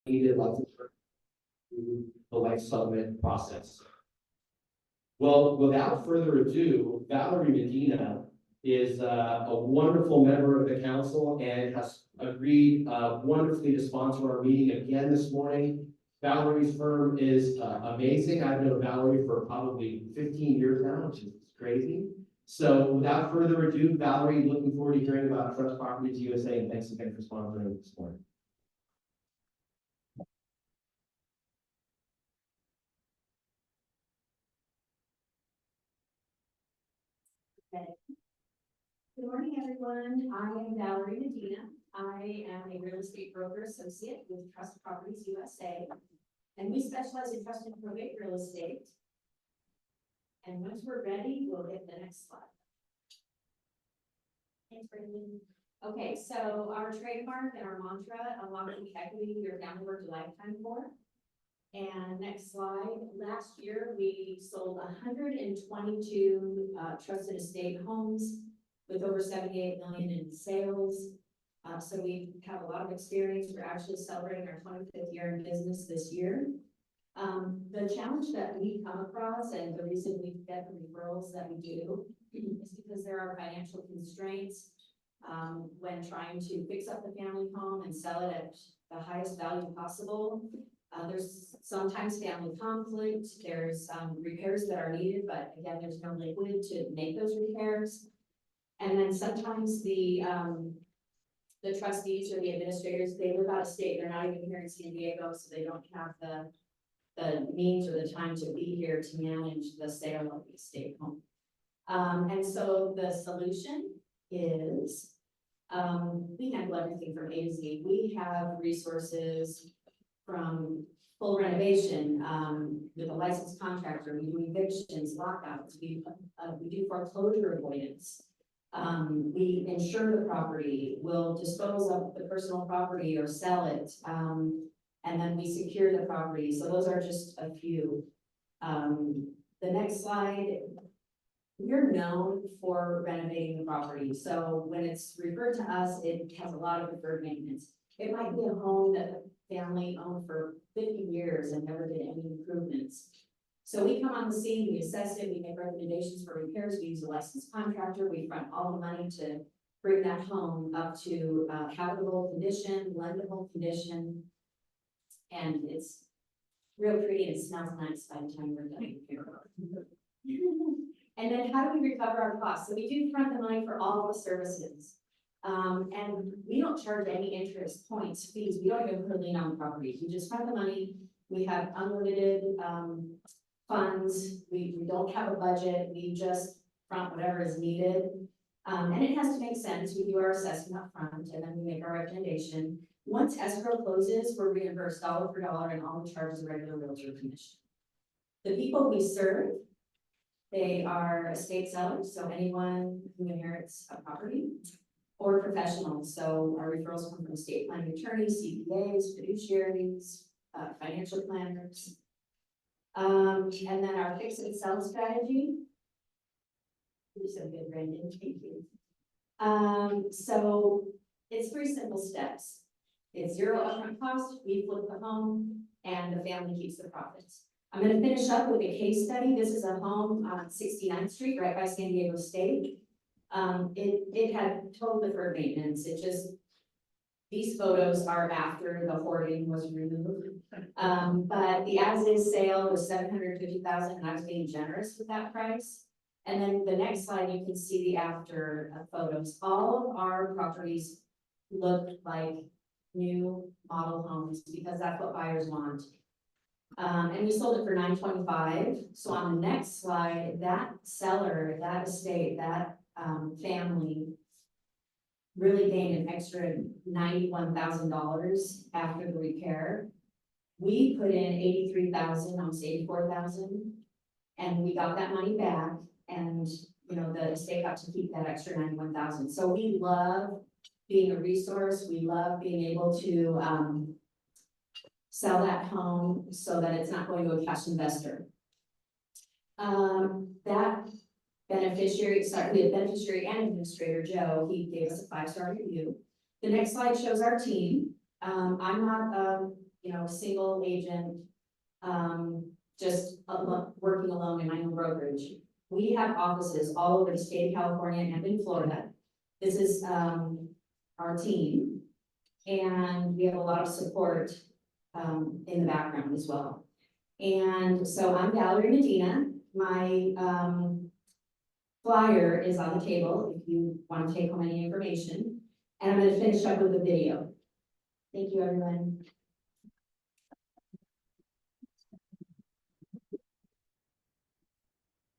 needed life through the life settlement process. Well, without further ado, Valerie Medina is a wonderful member of the council and has agreed wonderfully to sponsor our meeting again this morning. Valerie's firm is amazing. I've known Valerie for probably 15 years now, which is crazy. So without further ado, Valerie, looking forward to hearing about Trust Properties USA, and thanks again for sponsoring this morning. Okay. Good morning, everyone. I am Valerie Medina. I am a real estate broker associate with Trust Properties USA, and we specialize in trust and probate real estate. And once we're ready, we'll hit the next slide. Thanks, Brandon. Okay, so our trademark and our mantra, unlocking equity you're down to work a lifetime for. And next slide. Last year, we sold 122 trust and estate homes with over 78 million in sales. So we have a lot of experience. We're actually celebrating our 25th year in business this year. The challenge that we come across, and the reason we get the referrals that we do, is because there are financial constraints when trying to fix up the family home and sell it at the highest value possible. There's sometimes family conflict, there's repairs that are needed, but again, there's no liquid to make those repairs. And then sometimes the trustees or the administrators, they live out of state, they're not even here in San Diego, so they don't have the means or the time to be here to manage the sale of the estate home. And so the solution is, we handle everything from A to Z. We have resources from full renovation, with a licensed contractor. We do evictions, lockouts, we do foreclosure avoidance. We insure the property, we'll dispose of the personal property or sell it, and then we secure the property. So those are just a few. The next slide, we're known for renovating the property. So when it's referred to us, it has a lot of deferred maintenance. It might be a home that the family owned for 50 years and never did any improvements. So we come on the scene, we assess it, we make recommendations for repairs, we use a licensed contractor, we front all the money to bring that home up to habitable condition, lendable condition, and it's real pretty and it smells nice by the time we're done with And then how do we recover our costs? So we do front the money for all the services. And we don't charge any interest, points, fees. We don't even put a lien on the property. We just front the money. We have unlimited funds. We don't have a budget. We just front whatever is needed. And it has to make sense. We do our assessment up front and then we make our recommendation. Once escrow closes, we're reimbursed dollar for dollar and all the charges of regular realtor commission. The people we serve, they are estate sellers, so anyone who inherits a property, or professionals. So our referrals come from estate planning attorneys, CPAs, fiduciaries, financial planners. And then our fix and sell strategy. You're so good, Brandon, thank you. So it's 3 simple steps. It's 0 upfront cost, we flip the home, and the family keeps the profits. I'm going to finish up with a case study. This is a home on 69th Street, right by San Diego State. It had total deferred maintenance. It just, these photos are after the hoarding was removed. But the as-is sale was $750,000, and I was being generous with that price. And then the next slide, you can see the after photos. All of our properties look like new model homes because that's what buyers want. And we sold it for $925,000. So on the next slide, that seller, that estate, that family really gained an extra $91,000 after the repair. We put in $83,000, almost $84,000, and we got that money back. And you know, the estate got to keep that extra $91,000. So we love being a resource. We love being able to sell that home so that it's not going to a cash investor. That beneficiary, we had beneficiary and administrator, Joe, he gave us a 5-star review. The next slide shows our team. I'm not single agent, just working alone in my own brokerage. We have offices all over the state of California and in Florida. This is our team, and we have a lot of support in the background as well. And so I'm Valerie Medina. My flyer is on the table if you want to take home any information. And I'm going to finish up with a video. Thank you, everyone.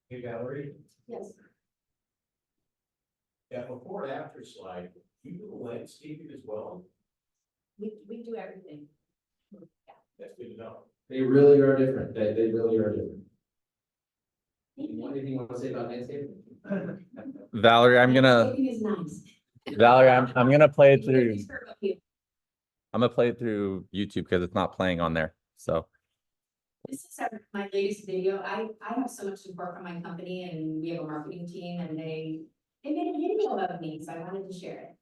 Hey, Valerie. Yes. Yeah, before and after slide, you do the landscaping as well. We do everything. That's good to know. They really are different. They really are different. Anything you want to say about landscaping? Valerie, Landscaping is nice. Valerie, I'm gonna play it through. Thanks for a few. I'm gonna play it through YouTube because it's not playing on there. So This is my latest video. I have so much support from my company, and we have a marketing team, and they made a video of me, so I wanted to share it.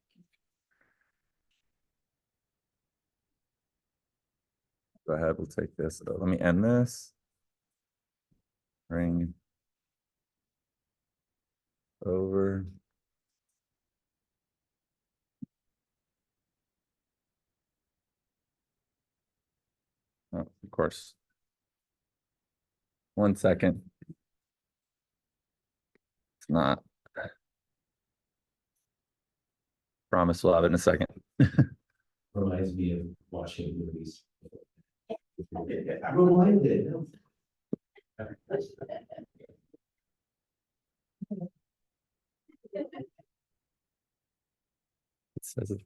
go ahead, we'll take this. Let me end this. Bring over. Oh, of course. 1 second. It's not. Promise we'll have it in a second. Reminds me of watching movies. I'm reminded. It says it.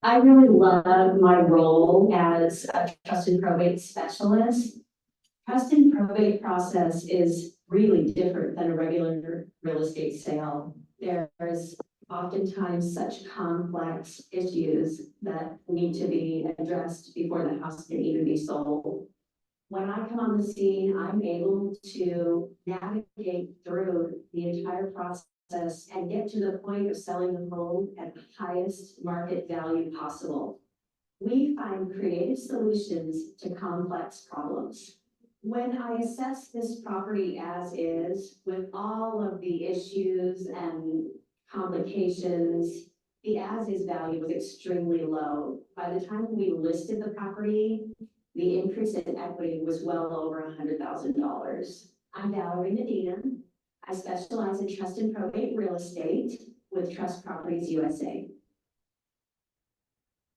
I really love my role as a trust and probate specialist. Trust and probate process is really different than a regular real estate sale. There's oftentimes such complex issues that need to be addressed before the house can even be sold. When I come on the scene, I'm able to navigate through the entire process and get to the point of selling the home at the highest market value possible. We find creative solutions to complex problems. When I assess this property as is, with all of the issues and complications, the as-is value was extremely low. By the time we listed the property, the increase in equity was well over $100,000. I'm Valerie Medina. I specialize in trust and probate real estate with Trust Properties USA.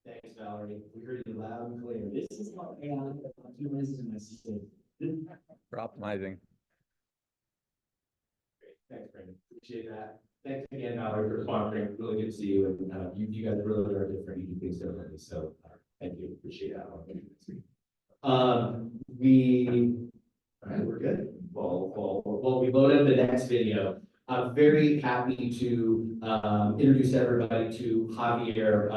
Thanks, Valerie. We heard you loud and clear. This is how AI optimizes my system. For optimizing. Great. Thanks, Brandon. Appreciate that. Thanks again, Valerie, for sponsoring. Really good to see you. And you guys really are different. You do things differently. So thank you. Appreciate that. All right, we're good. Well, we loaded the next video. I'm very happy to introduce everybody to Javier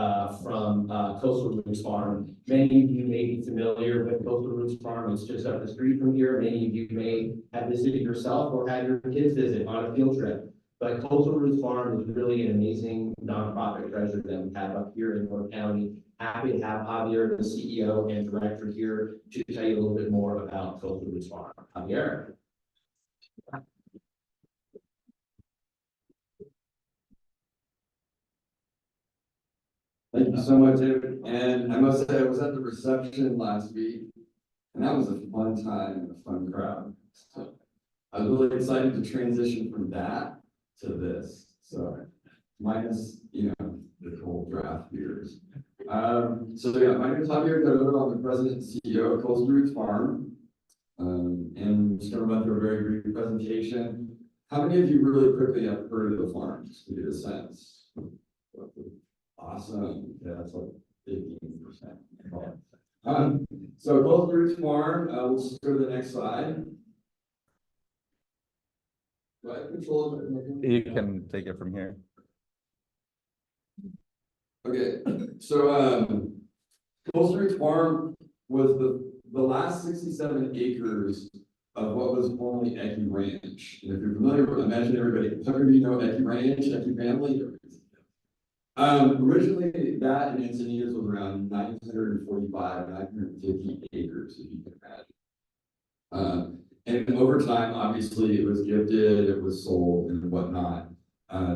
from Coastal Roots Farm. Many of you may be familiar with Coastal Roots Farm. It's just up the street from here. Many of you may have visited yourself or had your kids visit on a field trip. But Coastal Roots Farm is really an amazing nonprofit treasure that we have up here in North County. Happy to have Javier, the CEO and director, here to tell you a little bit more about Coastal Roots Farm. Javier. Thank you so much, David. And I must say, I was at the reception last week, and that was a fun time and a fun crowd. So I was really excited to transition from that to this. So minus, the cold draft beers. So yeah, my name is Javier Garoto. I'm the president and CEO of Coastal Roots Farm. And I'm just going to run through a very brief presentation. How many of you really quickly have heard of the farm, just to get a sense? Awesome. Yeah, that's like 15%. So Coastal Roots Farm, we'll just go to the next slide. Do I control it? You can take it from here. Okay, so Coastal Roots Farm was the last 67 acres of what was formerly Eki Ranch. And if you're familiar with, imagine everybody, how many of you know Eki Ranch, Eki family? Originally, that in Encinitas was around 950 acres, if you can imagine. And over time, obviously, it was gifted, it was sold and whatnot.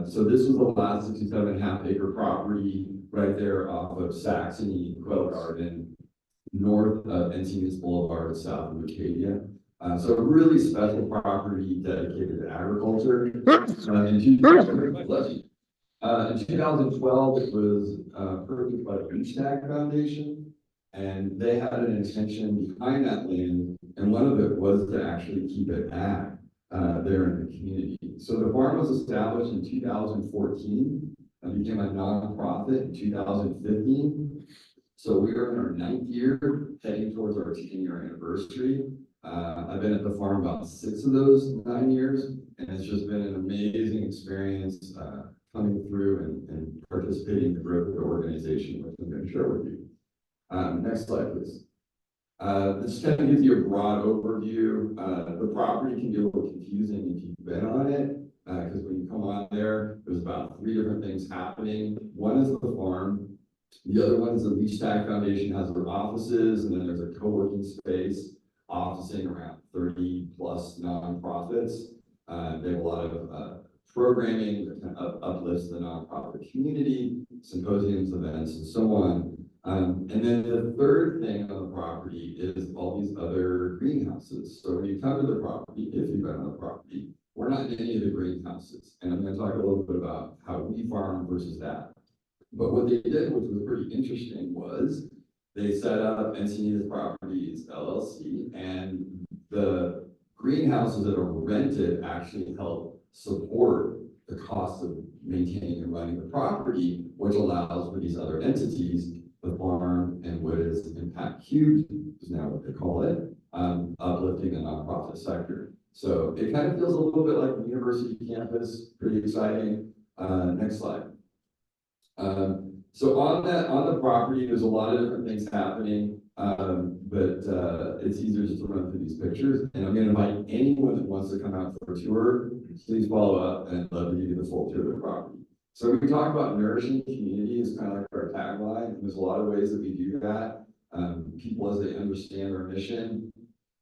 So this was the last 67.5 acre property right there off of Saxony, Quail Garden, north of Encinitas Boulevard, south of Acadia. So a really special property dedicated to agriculture. In 2012, it was purchased by the Bernstein Foundation, and they had an intention behind that land, and one of it was to actually keep it ag there in the community. So the farm was established in 2014 and became a nonprofit in 2015. So we are in our 9th year, heading towards our 10-year anniversary. I've been at the farm about 6 of those 9 years, and it's just been an amazing experience coming through and participating in the growth of the organization, which I'm going to share with you. Next slide, please. This kind of gives you a broad overview. The property can be a little confusing if you've been on it, because when you come on there, there's about 3 different things happening. One is the farm. The other one is the Leach Stack Foundation has their offices, and then there's a co-working space officing around 30 plus nonprofits. They have a lot of programming that kind of uplifts the nonprofit community, symposiums, events, and so on. And then the third thing on the property is all these other greenhouses. So when you come to the property, if you've been on the property, we're not in any of the greenhouses. And I'm going to talk a little bit about how we farm versus that. But what they did, which was pretty interesting, was they set up Encinitas Properties LLC, and the greenhouses that are rented actually help support the cost of maintaining and running the property, which allows for these other entities, the farm and what is Impact Cubes, is now what they call it, uplifting the nonprofit sector. So it kind of feels a little bit like a university campus, pretty exciting. Next slide. So on the property, there's a lot of different things happening, but it's easier just to run through these pictures. And I'm going to invite anyone that wants to come out for a tour, please follow up, and I'd love to give you the full tour of the property. So we talk about nourishing community is kind of like our tagline, and there's a lot of ways that we do that. People, as they understand our mission,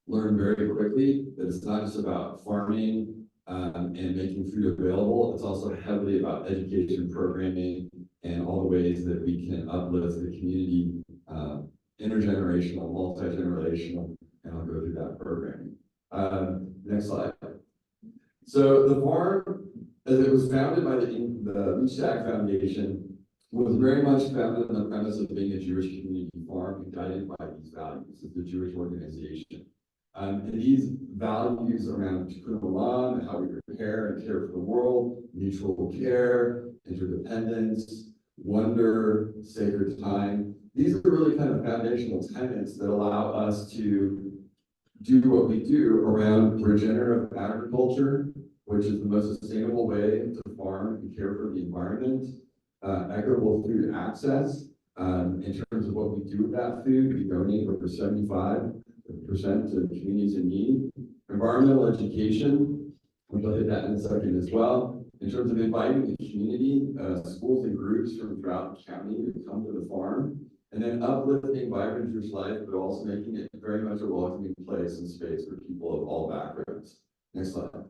learn very quickly that it's not just about farming and making food available. It's also heavily about education, programming, and all the ways that we can uplift the community, intergenerational, multi-generational, and I'll go through that programming. Next slide. So the farm, as it was founded by the Leach Stack Foundation, was very much founded on the premise of being a Jewish community farm and guided by these values of the Jewish organization. And these values around tikkun olam, how we prepare and care for the world, mutual care, interdependence, wonder, sacred time. These are really kind of foundational tenets that allow us to do what we do around regenerative agriculture, which is the most sustainable way to farm and care for the environment, equitable food access. In terms of what we do with that food, we donate over 75% to communities in need. Environmental education, which I'll hit that in a second as well. In terms of inviting the community, schools and groups from throughout the county to come to the farm, and then uplifting vibrant Jewish life, but also making it very much a welcoming place and space for people of all backgrounds. Next slide.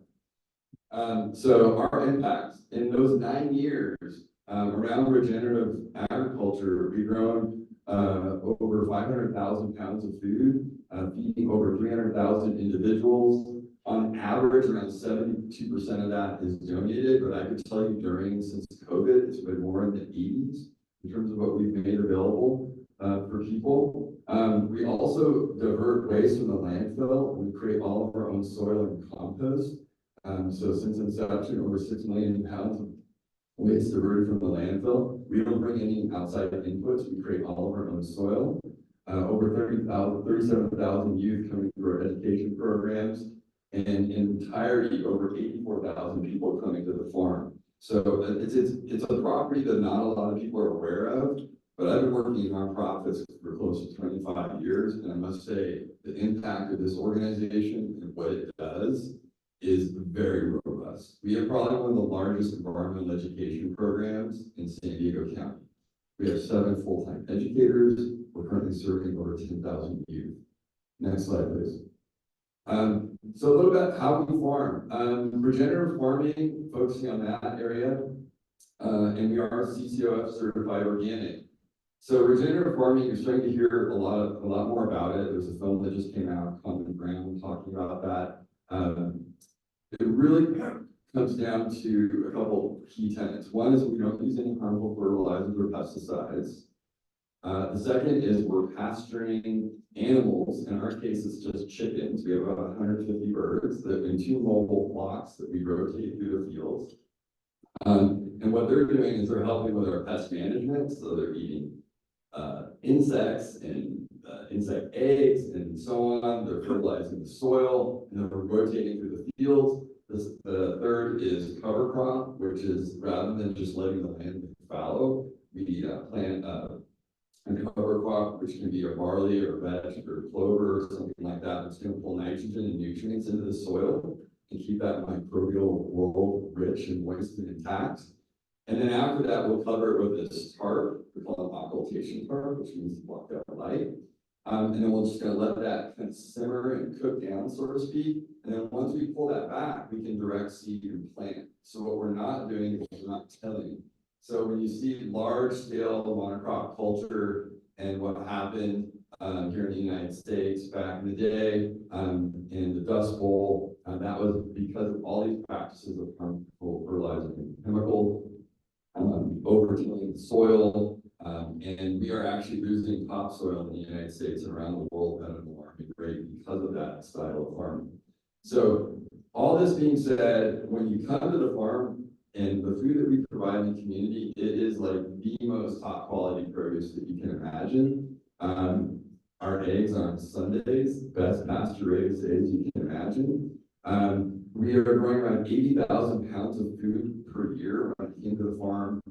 So our impact in those 9 years around regenerative agriculture, we've grown over 500,000 pounds of food, feeding over 300,000 individuals. On average, around 72% of that is donated, but I could tell you since COVID, it's been more in the 80s in terms of what we've made available for people. We also divert waste from the landfill. We create all of our own soil and compost. So since inception, over 6 million pounds of waste diverted from the landfill. We don't bring any outside inputs. We create all of our own soil. Over 37,000 youth coming through our education programs, and in entirety, over 84,000 people coming to the farm. So it's a property that not a lot of people are aware of, but I've been working in nonprofits for close to 25 years, and I must say the impact of this organization and what it does is very robust. us. We have probably one of the largest environmental education programs in San Diego County. We have 7 full-time educators. We're currently serving over 10,000 youth. Next slide, please. So a little bit how we farm. Regenerative farming, focusing on that area, and we are CCOF certified organic. So regenerative farming, you're starting to hear a lot more about it. There's a film that just came out, Common Ground, talking about that. It really comes down to a couple key tenets. One is we don't use any harmful fertilizers or pesticides. The second is we're pasturing animals. In our case, it's just chickens. We have about 150 birds that in 2 mobile flocks that we rotate through the fields. And what they're doing is they're helping with our pest management. So they're eating insects and insect eggs and so on. They're fertilizing the soil, and then we're rotating through the fields. The third is cover crop, which is rather than just letting the land fallow, we plant a cover crop, which can be a barley or vetch or clover or something like that. That's going to pull nitrogen and nutrients into the soil and keep that microbial world rich and moist and intact. And then after that, we'll cover it with this tarp. We call it occultation tarp, which means block out light. And then we're just going to let that kind of simmer and cook down, so to speak. And then once we pull that back, we can direct seed and plant. So what we're not doing is we're not tilling. So when you see large-scale monocrop culture and what happened here in the United States back in the day in the Dust Bowl, that was because of all these practices of harmful fertilizer and chemical over-tilling the soil, and we are actually losing topsoil in the United States and around the world at an alarming rate because of that style of farming. So all this being said, when you come to the farm and the food that we provide in the community, it is like the most top quality produce that you can imagine. Our eggs on Sundays, best pasture-raised eggs you can imagine. We are growing around 80,000 pounds of food per year. When I came to the farm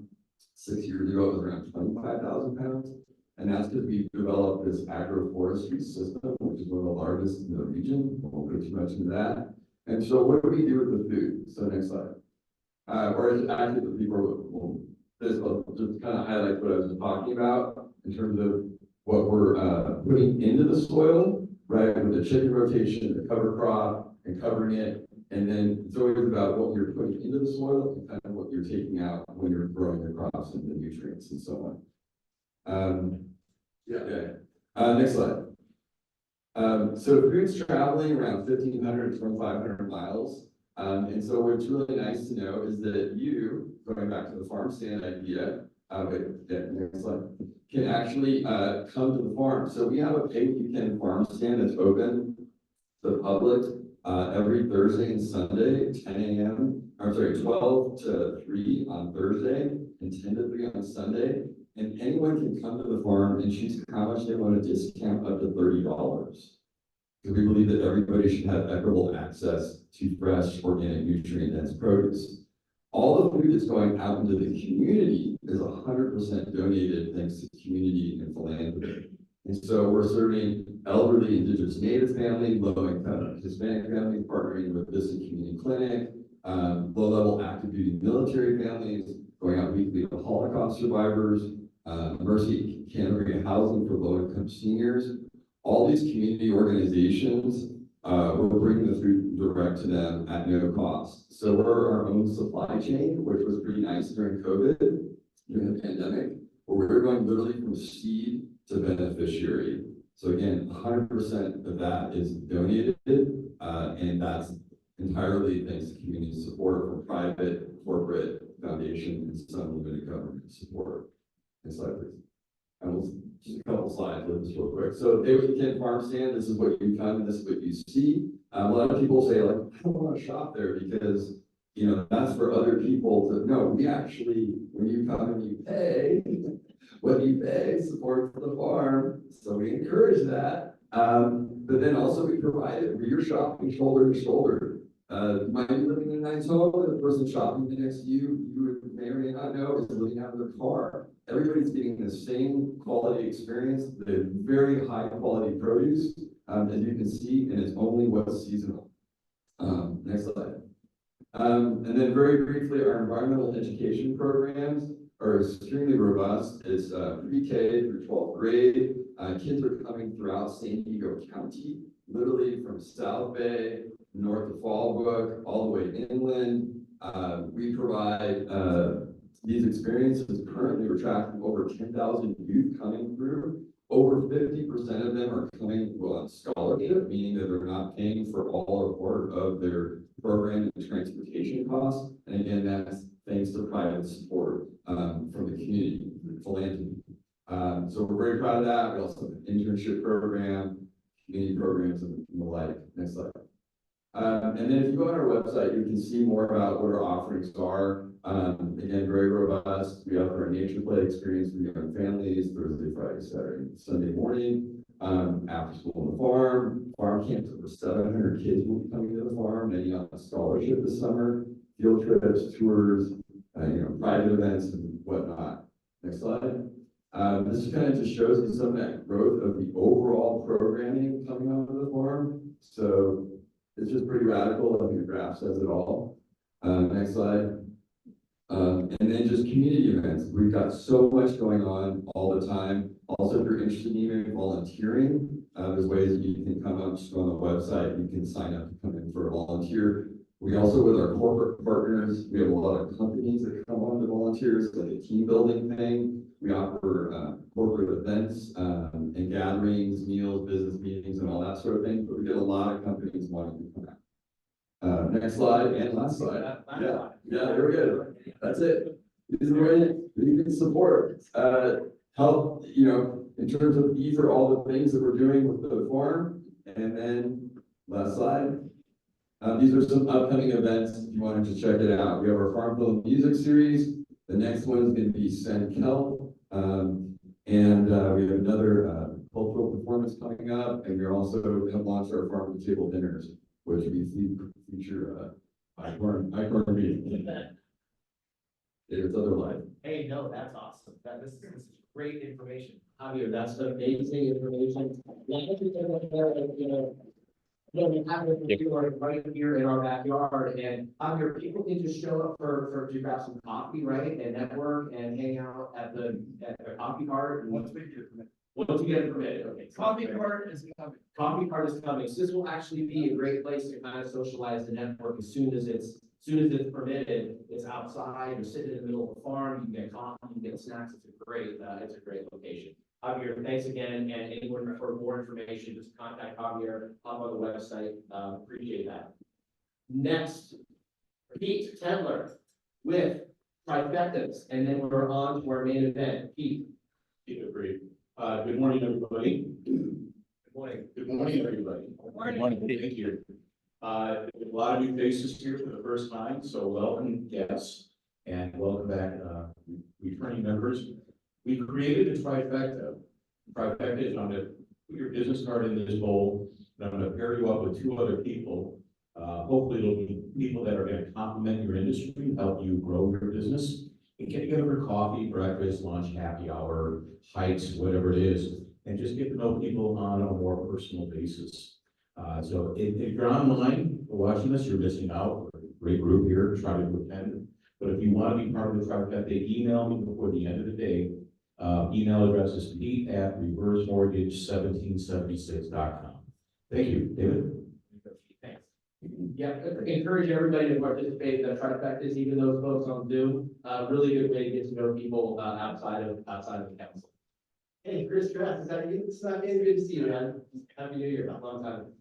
6 years ago, it was around 25,000 pounds. And that's because we developed this agroforestry system, which is one of the largest in the region. I won't go too much into that. And so what do we do with the food? So next slide. Or actually the people this will just kind of highlight what I was talking about in terms of what we're putting into the soil, right? With the chicken rotation, the cover crop, and covering it. And then it's always about what you're putting into the soil and kind of what you're taking out when you're growing your crops and the nutrients and so on. Next slide. So food's traveling around 1,500 to 2,500 miles. And so what's really nice to know is that you, going back to the farm stand idea, next slide, can actually come to the farm. So we have a pay-what-you-can farm stand that's open to the public every Thursday and Sunday, 10 a.m. I'm sorry, 12 to 3 on Thursday and 10 to 3 on Sunday. And anyone can come to the farm and choose how much they want to discount up to $30. Because we believe that everybody should have equitable access to fresh, organic, nutrient-dense produce. All the food that's going out into the community is 100% donated thanks to community and philanthropy. And so we're serving elderly, indigenous, native families, low-income Hispanic families, partnering with this community clinic, low-level active duty military families, going out weekly to Holocaust survivors, Mercy Canterbury housing for low-income seniors. All these community organizations, we're bringing the food direct to them at no cost. So we're our own supply chain, which was pretty nice during COVID, during the pandemic, where we're going literally from seed to beneficiary. So again, 100% of that is donated, and that's entirely thanks to community support from private, corporate, foundation, and some limited government support. Next slide, please. And we'll just a couple slides with this real quick. So pay-what-you-can farm stand, this is what you come and this is what you see. A lot of people say, like, I don't want to shop there because, you know, that's for other people to know. We actually, when you come and you pay, what you pay supports the farm. So we encourage that. But then also we provide it where you're shopping shoulder to shoulder. You might be living in a nice home, and the person shopping next to you, you may or may not know, is living out of their car. Everybody's getting the same quality experience, the very high quality produce, as you can see, and it's only what's seasonal. Next slide. And then very briefly, our environmental education programs are extremely robust. It's pre-K through 12th grade. Kids are coming throughout San Diego County, literally from South Bay, north of Fallbrook, all the way inland. We provide these experiences. Currently, we're tracking over 10,000 youth coming through. Over 50% of them are coming on scholarship, meaning that they're not paying for all or part of their program and transportation costs. And again, that's thanks to private support from the community, philanthropy. So we're very proud of that. We also have an internship program, community programs, and the like. Next slide. And then if you go on our website, you can see more about what our offerings are. Again, very robust. We offer a nature play experience for young families, Thursday, Friday, Saturday, Sunday morning. After school on the farm camps, over 700 kids will be coming to the farm, many on a scholarship this summer, field trips, tours, private events and whatnot. Next slide. This kind of just shows you some of that growth of the overall programming coming onto the farm. So it's just pretty radical. I think the graph says it all. Next slide. And then just community events. We've got so much going on all the time. Also, if you're interested in even volunteering, there's ways that you can come up, just go on the website, you can sign up to come in for a volunteer. We also, with our corporate partners, we have a lot of companies that come on to volunteers, like a team building thing. We offer corporate events and gatherings, meals, business meetings, and all that sort of thing. But we get a lot of companies wanting to come out. Next slide and last slide. Yeah, very good. That's it. These are ways you can support. Help, in terms of these are all the things that we're doing with the farm. And then last slide. These are some upcoming events if you wanted to check it out. We have our Farm Film Music Series. The next one is going to be Send Kelp. And we have another cultural performance coming up. And we also have launched our Farm to Table Dinners, which we feature Icorn meeting. It's other life. Hey, no, that's awesome. This is great information. Javier, that's amazing information. We have it right here in our backyard, and Javier, people can just show up to grab some coffee, right, and network and hang out at the coffee cart. Once we get it permitted. Once you get it permitted, okay. Coffee cart is coming. Coffee cart is coming. So this will actually be a great place to kind of socialize the network as soon as it's permitted. It's outside, you're sitting in the middle of the farm, you can get coffee, you can get snacks. It's a great location. Javier, thanks again, and anyone for more information, just contact Javier, hop on the website. Appreciate that. Next, Pete Tendler with Trifectas, and then we're on to our main event. Pete. Great. Good morning, everybody. Good morning. Good morning, everybody. Good morning, Pete. Thank you. A lot of new faces here for the first time, so welcome guests and welcome back returning members. We created a trifecta. Trifecta is I'm going to put your business card in this bowl, and I'm going to pair you up with two other people. Hopefully it'll be people that are going to complement your industry, help you grow your business, and get together for coffee, breakfast, lunch, happy hour, hikes, whatever it is, and just get to know people on a more personal basis. So if you're online watching this, you're missing out. We're a great group here, try to attend. But if you want to be part of the trifecta, email me before the end of the day. Email address is pete@reversemortgage1776.com. Thank you, David. Thanks. Yeah, encourage everybody to participate in the trifectas, even those folks on Zoom. Really good way to get to know people outside of the council. Hey, Chris Dress, is that you? It's not good to see you, man. Happy New Year, long time.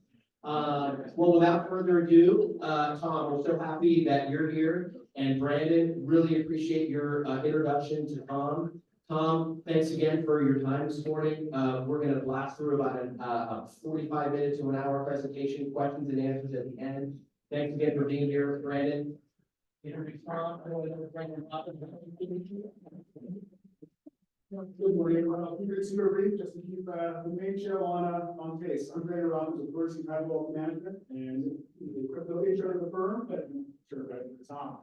Well, without further ado, Tom, we're so happy that you're here. And Brandon, really appreciate your introduction to Tom. Tom, thanks again for your time this morning. We're going to blast through about a 45-minute to an hour presentation, questions and answers at the end. Thanks again for being here, Brandon. Good morning, everyone. I'll keep it super brief just to keep the main show on pace. I'm Brandon Robbins with Bernstein Wealth Management and the crypto HR of the firm, but I'm sure about it for Tom.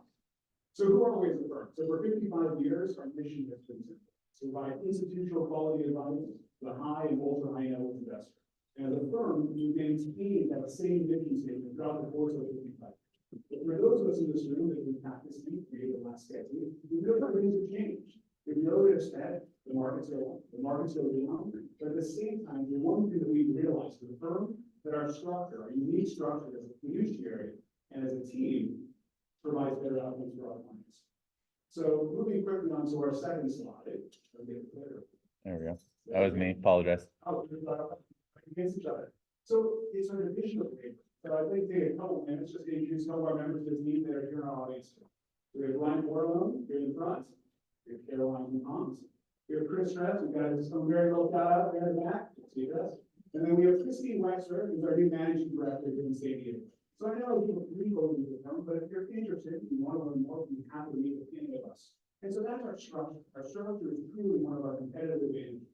So who are we as a firm? So for 55 years, our mission has been simple: to provide institutional quality advice to the high and ultra high net worth investor. And as a firm, we maintain that same mission statement throughout the course of 55 years. For those of us in this room that have been practicing for the last decade, we know that things have changed. We noticed that the markets are down, but at the same time, the one thing that we realized as a firm, that our structure, our unique structure as a fiduciary and as a team provides better outcomes for our clients. So moving quickly on to our second slide. There we go. That was me. Apologize. Oh, against each other. So it's a division of paper. So I'd like to take a couple minutes just to introduce some of our members of the team that are here in our audience. We have Ryan Borlone here in the front. We have Caroline Hans. We have Chris Stress, who got some very little shout out there in the back. See this? And then we have Christine Wexler, who's our new managing director here in San Diego. So I know people go into the firm, but if you're interested, you want to learn more, you have to meet with any of us. And so that's our structure. Our structure is truly one of our competitive advantages.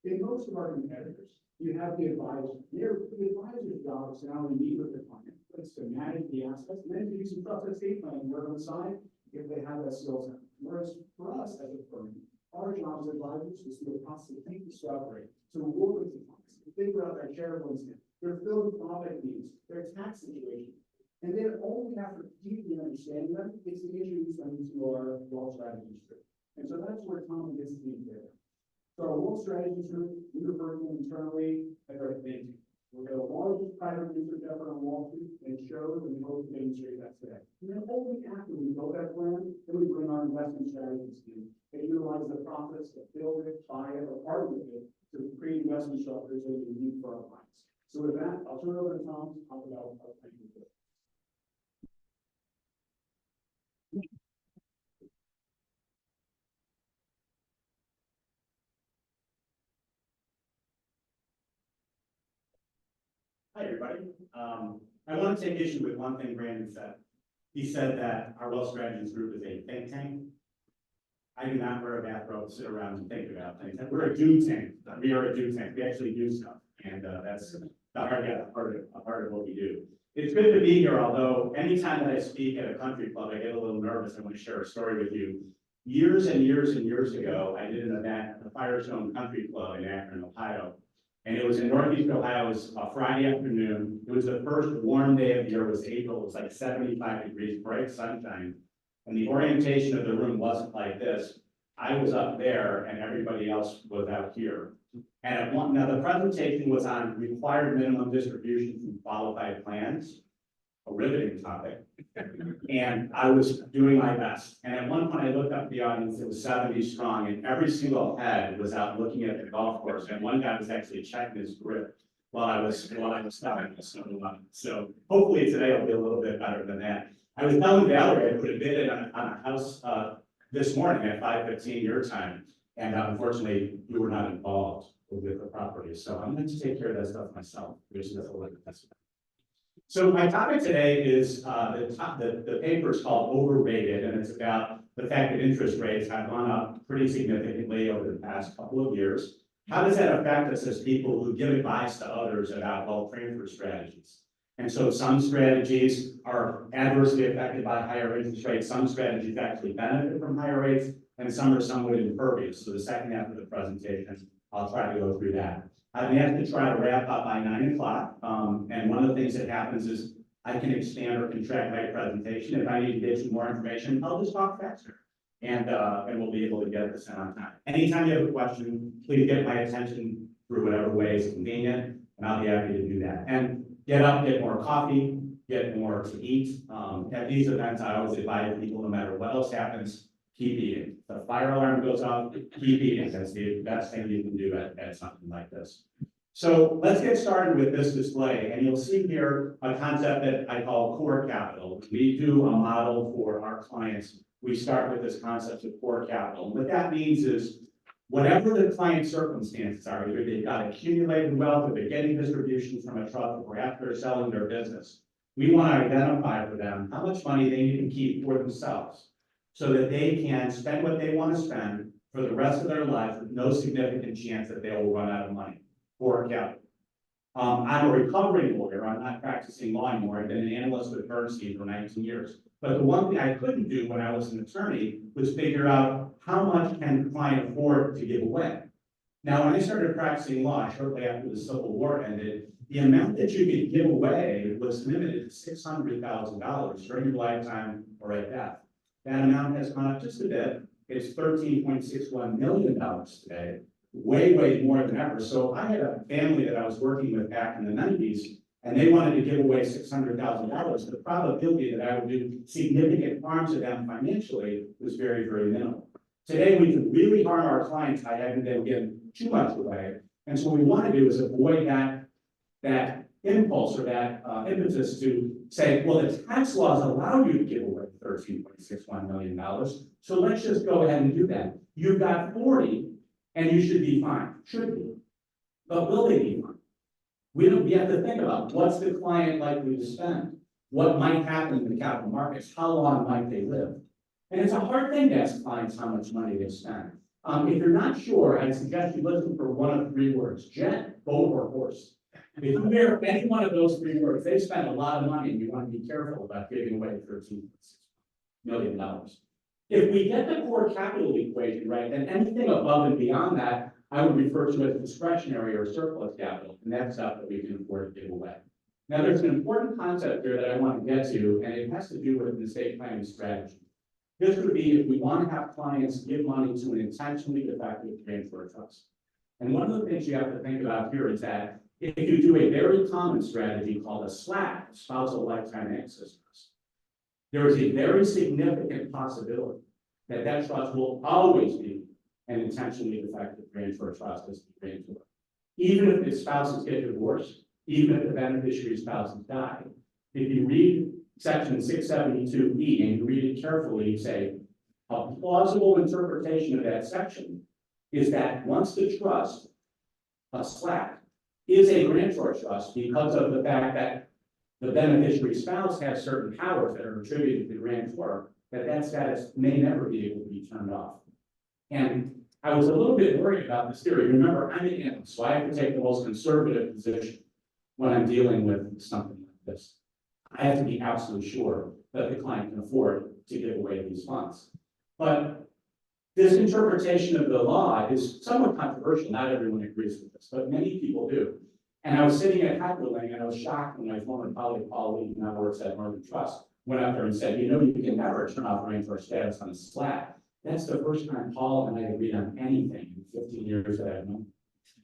In most of our competitors, you have the advisor. The advisor's job is to not only meet with the client, but it's to manage the assets, and then to do some trusted estate planning work on the side if they have that skill set. Whereas for us as a firm, our job as advisors is to constantly discovery, to work with the clients, to figure out their charitable intent, their philanthropic needs, their tax situation. And then only after deeply understanding them, it's to introduce them to our wealth strategies group. And so that's where Tom and his team did. So our wealth strategies group, we refer to them internally as our think tank. We're the largest private research effort on Wall Street, and it shows, and we hope to demonstrate that today. And then only after we build that plan, then we bring our investment strategies team and utilize the process to build it, buy it, or partner with it to create investment structures that we need for our clients. So with that, I'll turn it over to Tom to talk about our planning. Hi, everybody. I want to take issue with one thing Brandon said. He said that our wealth strategies group is a think tank. I do not wear a bathrobe, sit around and think about things. We're a do tank. We are a do tank. We actually do stuff, and that's the part of what we do. It's good to be here, although anytime that I speak at a country club, I get a little nervous. I want to share a story with you. Years and years and years ago, I did an event at the Firestone Country Club in Akron, Ohio. And it was in Northeast Ohio. It was a Friday afternoon. It was the first warm day of the year. It was April. It was like 75 degrees, bright sunshine. And the orientation of the room wasn't like this. I was up there and everybody else was out here. And now the presentation was on required minimum distribution from qualified plans, a riveting topic. And I was doing my best. And at one point I looked up at the audience, it was 70 strong, and every single head was out looking at the golf course. And one guy was actually checking his grip while I was stopping. So hopefully today will be a little bit better than that. I was telling Valerie I put a bid in on a house this morning at 5:15 your time. And unfortunately, you were not involved with the property. So I'm going to take care of that stuff myself, which is a little bit. So my topic today is the paper is called Overrated, and it's about the fact that interest rates have gone up pretty significantly over the past couple of years. How does that affect us as people who give advice to others about wealth transfer strategies? And so some strategies are adversely affected by higher interest rates. Some strategies actually benefit from higher rates, and some are somewhat impervious. So the second half of the presentation, I'll try to go through that. I've been asked to try to wrap up by 9 o'clock. And one of the things that happens is I can expand or contract my presentation. If I need to get some more information, I'll just talk faster. And we'll be able to get this in on time. Anytime you have a question, please get my attention through whatever way is convenient, and I'll be happy to do that. And get up, get more coffee, get more to eat. At these events, I always advise people, no matter what else happens, keep eating. If the fire alarm goes off, keep eating. That's the best thing you can do at something like this. So let's get started with this display. And you'll see here a concept that I call core capital. We do a model for our clients. We start with this concept of core capital. And what that means is whatever the client's circumstances are, either they've got accumulated wealth or they're getting distributions from a trust or after they're selling their business, we want to identify for them how much money they need to keep for themselves, so that they can spend what they want to spend for the rest of their life with no significant chance that they will run out of money for capital. I'm a recovering lawyer. I'm not practicing law anymore. I've been an analyst with Bernstein for 19 years. But the one thing I couldn't do when I was an attorney was figure out how much can the client afford to give away. Now, when I started practicing law shortly after the Civil War ended, the amount that you could give away was limited to $600,000 during your lifetime or at death. That amount has gone up just a bit. It's $13.61 million today, way, way more than ever. So I had a family that I was working with back in the 90s, and they wanted to give away $600,000. The probability that I would do significant harm to them financially was very, very minimal. Today, we can really harm our clients by having them give too much away. And so what we want to do is avoid that impulse or that impetus to say, well, the tax laws allow you to give away $13.61 million. So let's just go ahead and do that. You've got 40 and you should be fine, should be. But will they be fine? We have to think about what's the client likely to spend? What might happen in the capital markets? How long might they live? And it's a hard thing to ask clients how much money they spend. If you're not sure, I suggest you listen for one of 3 words: jet, boat, or horse. If you hear any one of those 3 words, they spend a lot of money, and you want to be careful about giving away $13 million. If we get the core capital equation right, then anything above and beyond that, I would refer to as discretionary or surplus capital, and that's stuff that we can afford to give away. Now, there's an important concept here that I want to get to, and it has to do with the estate planning strategy. This would be if we want to have clients give money to an intentionally defective grantor trust. And one of the things you have to think about here is that if you do a very common strategy called a SLAC, spousal lifetime access trust, there is a very significant possibility that that trust will always be an intentionally defective grantor trust as the grantor. Even if the spouses get divorced, even if the beneficiary spouses die, if you read Section 672E and you read it carefully, you say, a plausible interpretation of that section is that once the trust, a SLAC, is a grantor trust because of the fact that the beneficiary spouse has certain powers that are attributed to the grantor, that status may never be able to be turned off. And I was a little bit worried about this theory. Remember, I'm an analyst, so I have to take the most conservative position when I'm dealing with something like this. I have to be absolutely sure that the client can afford to give away these funds. But this interpretation of the law is somewhat controversial. Not everyone agrees with this, but many people do. And I was sitting at Hyperlink and I was shocked when my former colleague, Paul, who now works at Northern Trust, went up there and said, you know, you can never turn off grantor status on a SLAC. That's the first time Paul and I agreed on anything in 15 years that I've known him.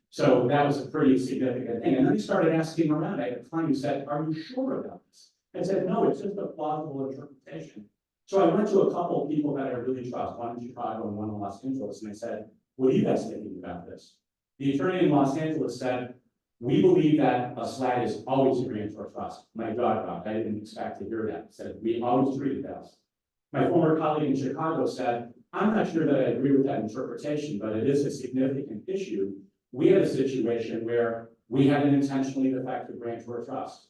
So that was a pretty significant thing. And then he started asking around. I had a client who said, are you sure about this? I said, no, it's just a plausible interpretation. So I went to a couple of people that I really trust, one in Chicago and one in Los Angeles, and I said, what are you guys thinking about this? The attorney in Los Angeles said, we believe that a SLAC is always a grantor trust. My jaw dropped. I didn't expect to hear that. He said, we always treat it as. My former colleague in Chicago said, I'm not sure that I agree with that interpretation, but it is a significant issue. We had a situation where we had an intentionally defective grantor trust.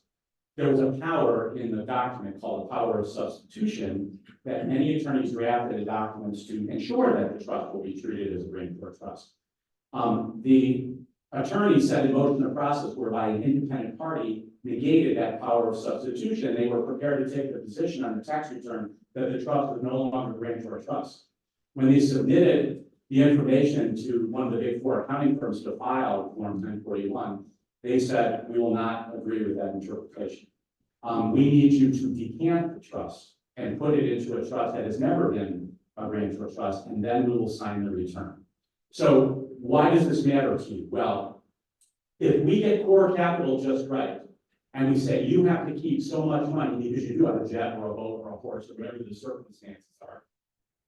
There was a power in the document called the power of substitution that many attorneys drafted the documents to ensure that the trust will be treated as a grantor trust. The attorney set in motion a process whereby an independent party negated that power of substitution. They were prepared to take the position on the tax return that the trust was no longer a grantor trust. When they submitted the information to one of the big 4 accounting firms to file Form 1041, they said, we will not agree with that interpretation. We need you to decant the trust and put it into a trust that has never been a grantor trust, and then we will sign the return. So why does this matter to you? Well, if we get core capital just right, and we say you have to keep so much money because you do have a jet or a boat or a horse or whatever the circumstances are,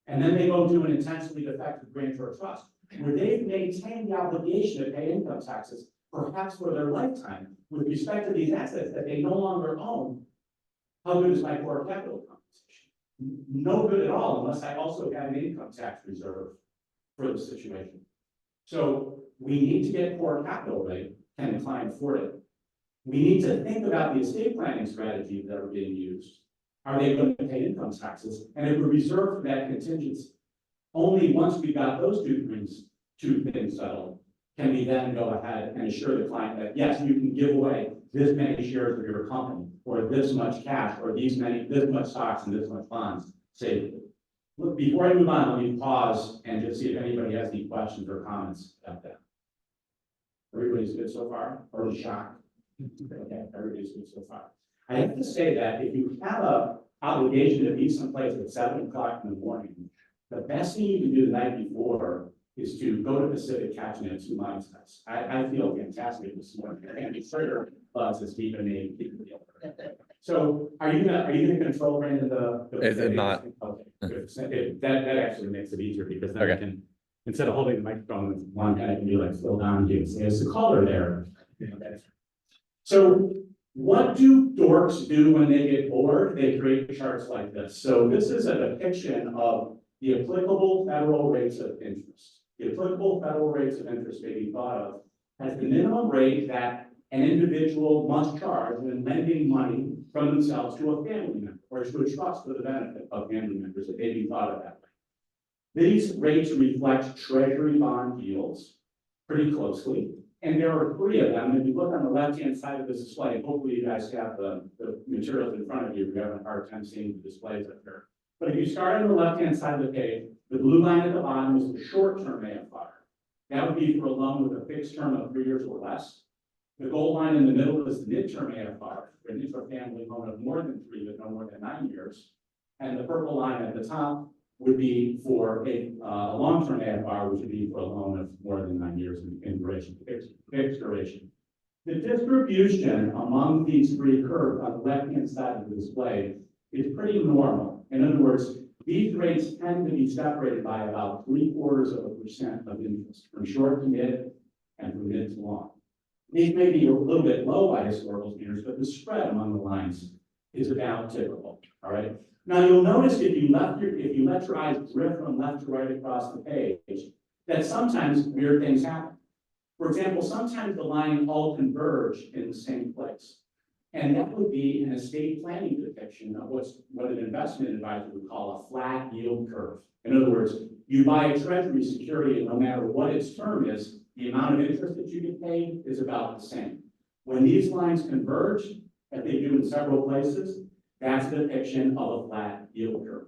and then they go to an intentionally defective grantor trust, where they've maintained the obligation to pay income taxes, perhaps for their lifetime, with respect to these assets that they no longer own, how good is my core capital compensation? No good at all, unless I also have an income tax reserve for the situation. So we need to get core capital right. Can the client afford it? We need to think about the estate planning strategies that are being used. Are they going to pay income taxes? And if we reserve for that contingency, only once we've got those two things settled, can we then go ahead and assure the client that, yes, you can give away this many shares of your company, or this much cash, or this much stocks and this much bonds. Say, look, before I move on, let me pause and just see if anybody has any questions or comments about that. Everybody's good so far, or shocked? Okay, everybody's good so far. I have to say that if you have a obligation to be someplace at 7 o'clock in the morning, the best thing you can do the night before is to go to Pacific Catching at 2 lines. I feel fantastic this morning. And it's sure is keeping me. So are you gonna control Brandon the? Is it not? Okay, good. That actually makes it easier because then I Okay. can, instead of holding the microphone with one guy, I can be like, slow down, you can say, it's a caller there. Okay. So what do dorks do when they get bored? They create charts like this. So this is a depiction of the applicable federal rates of interest. The applicable federal rates of interest may be thought of as the minimum rate that an individual must charge when lending money from themselves to a family member or to a trust for the benefit of family members, if they be thought of that way. These rates reflect treasury bond yields pretty closely. And there are 3 of them. If you look on the left-hand side of this display, and hopefully you guys have the materials in front of you. If you're having a hard time seeing the displays up here. But if you start on the left-hand side of the page, the blue line at the bottom is the short-term AFR. That would be for a loan with a fixed term of 3 years or less. The gold line in the middle is the midterm AFR, for an intra-family loan of more than 3 but no more than 9 years. And the purple line at the top would be for a long-term AFR, which would be for a loan of more than 9 years in duration, fixed duration. The distribution among these 3 curves on the left-hand side of the display is pretty normal. In other words, these rates tend to be separated by about 0.75% of interest from short to mid and from mid to long. These may be a little bit low by historical standards, but the spread among the lines is about typical. All right. Now you'll notice if you let your eyes drift from left to right across the page, that sometimes weird things happen. For example, sometimes the lines all converge in the same place. And that would be an estate planning depiction of what an investment advisor would call a flat yield curve. In other words, you buy a treasury security and no matter what its term is, the amount of interest that you get paid is about the same. When these lines converge, as they do in several places, that's a depiction of a flat yield curve.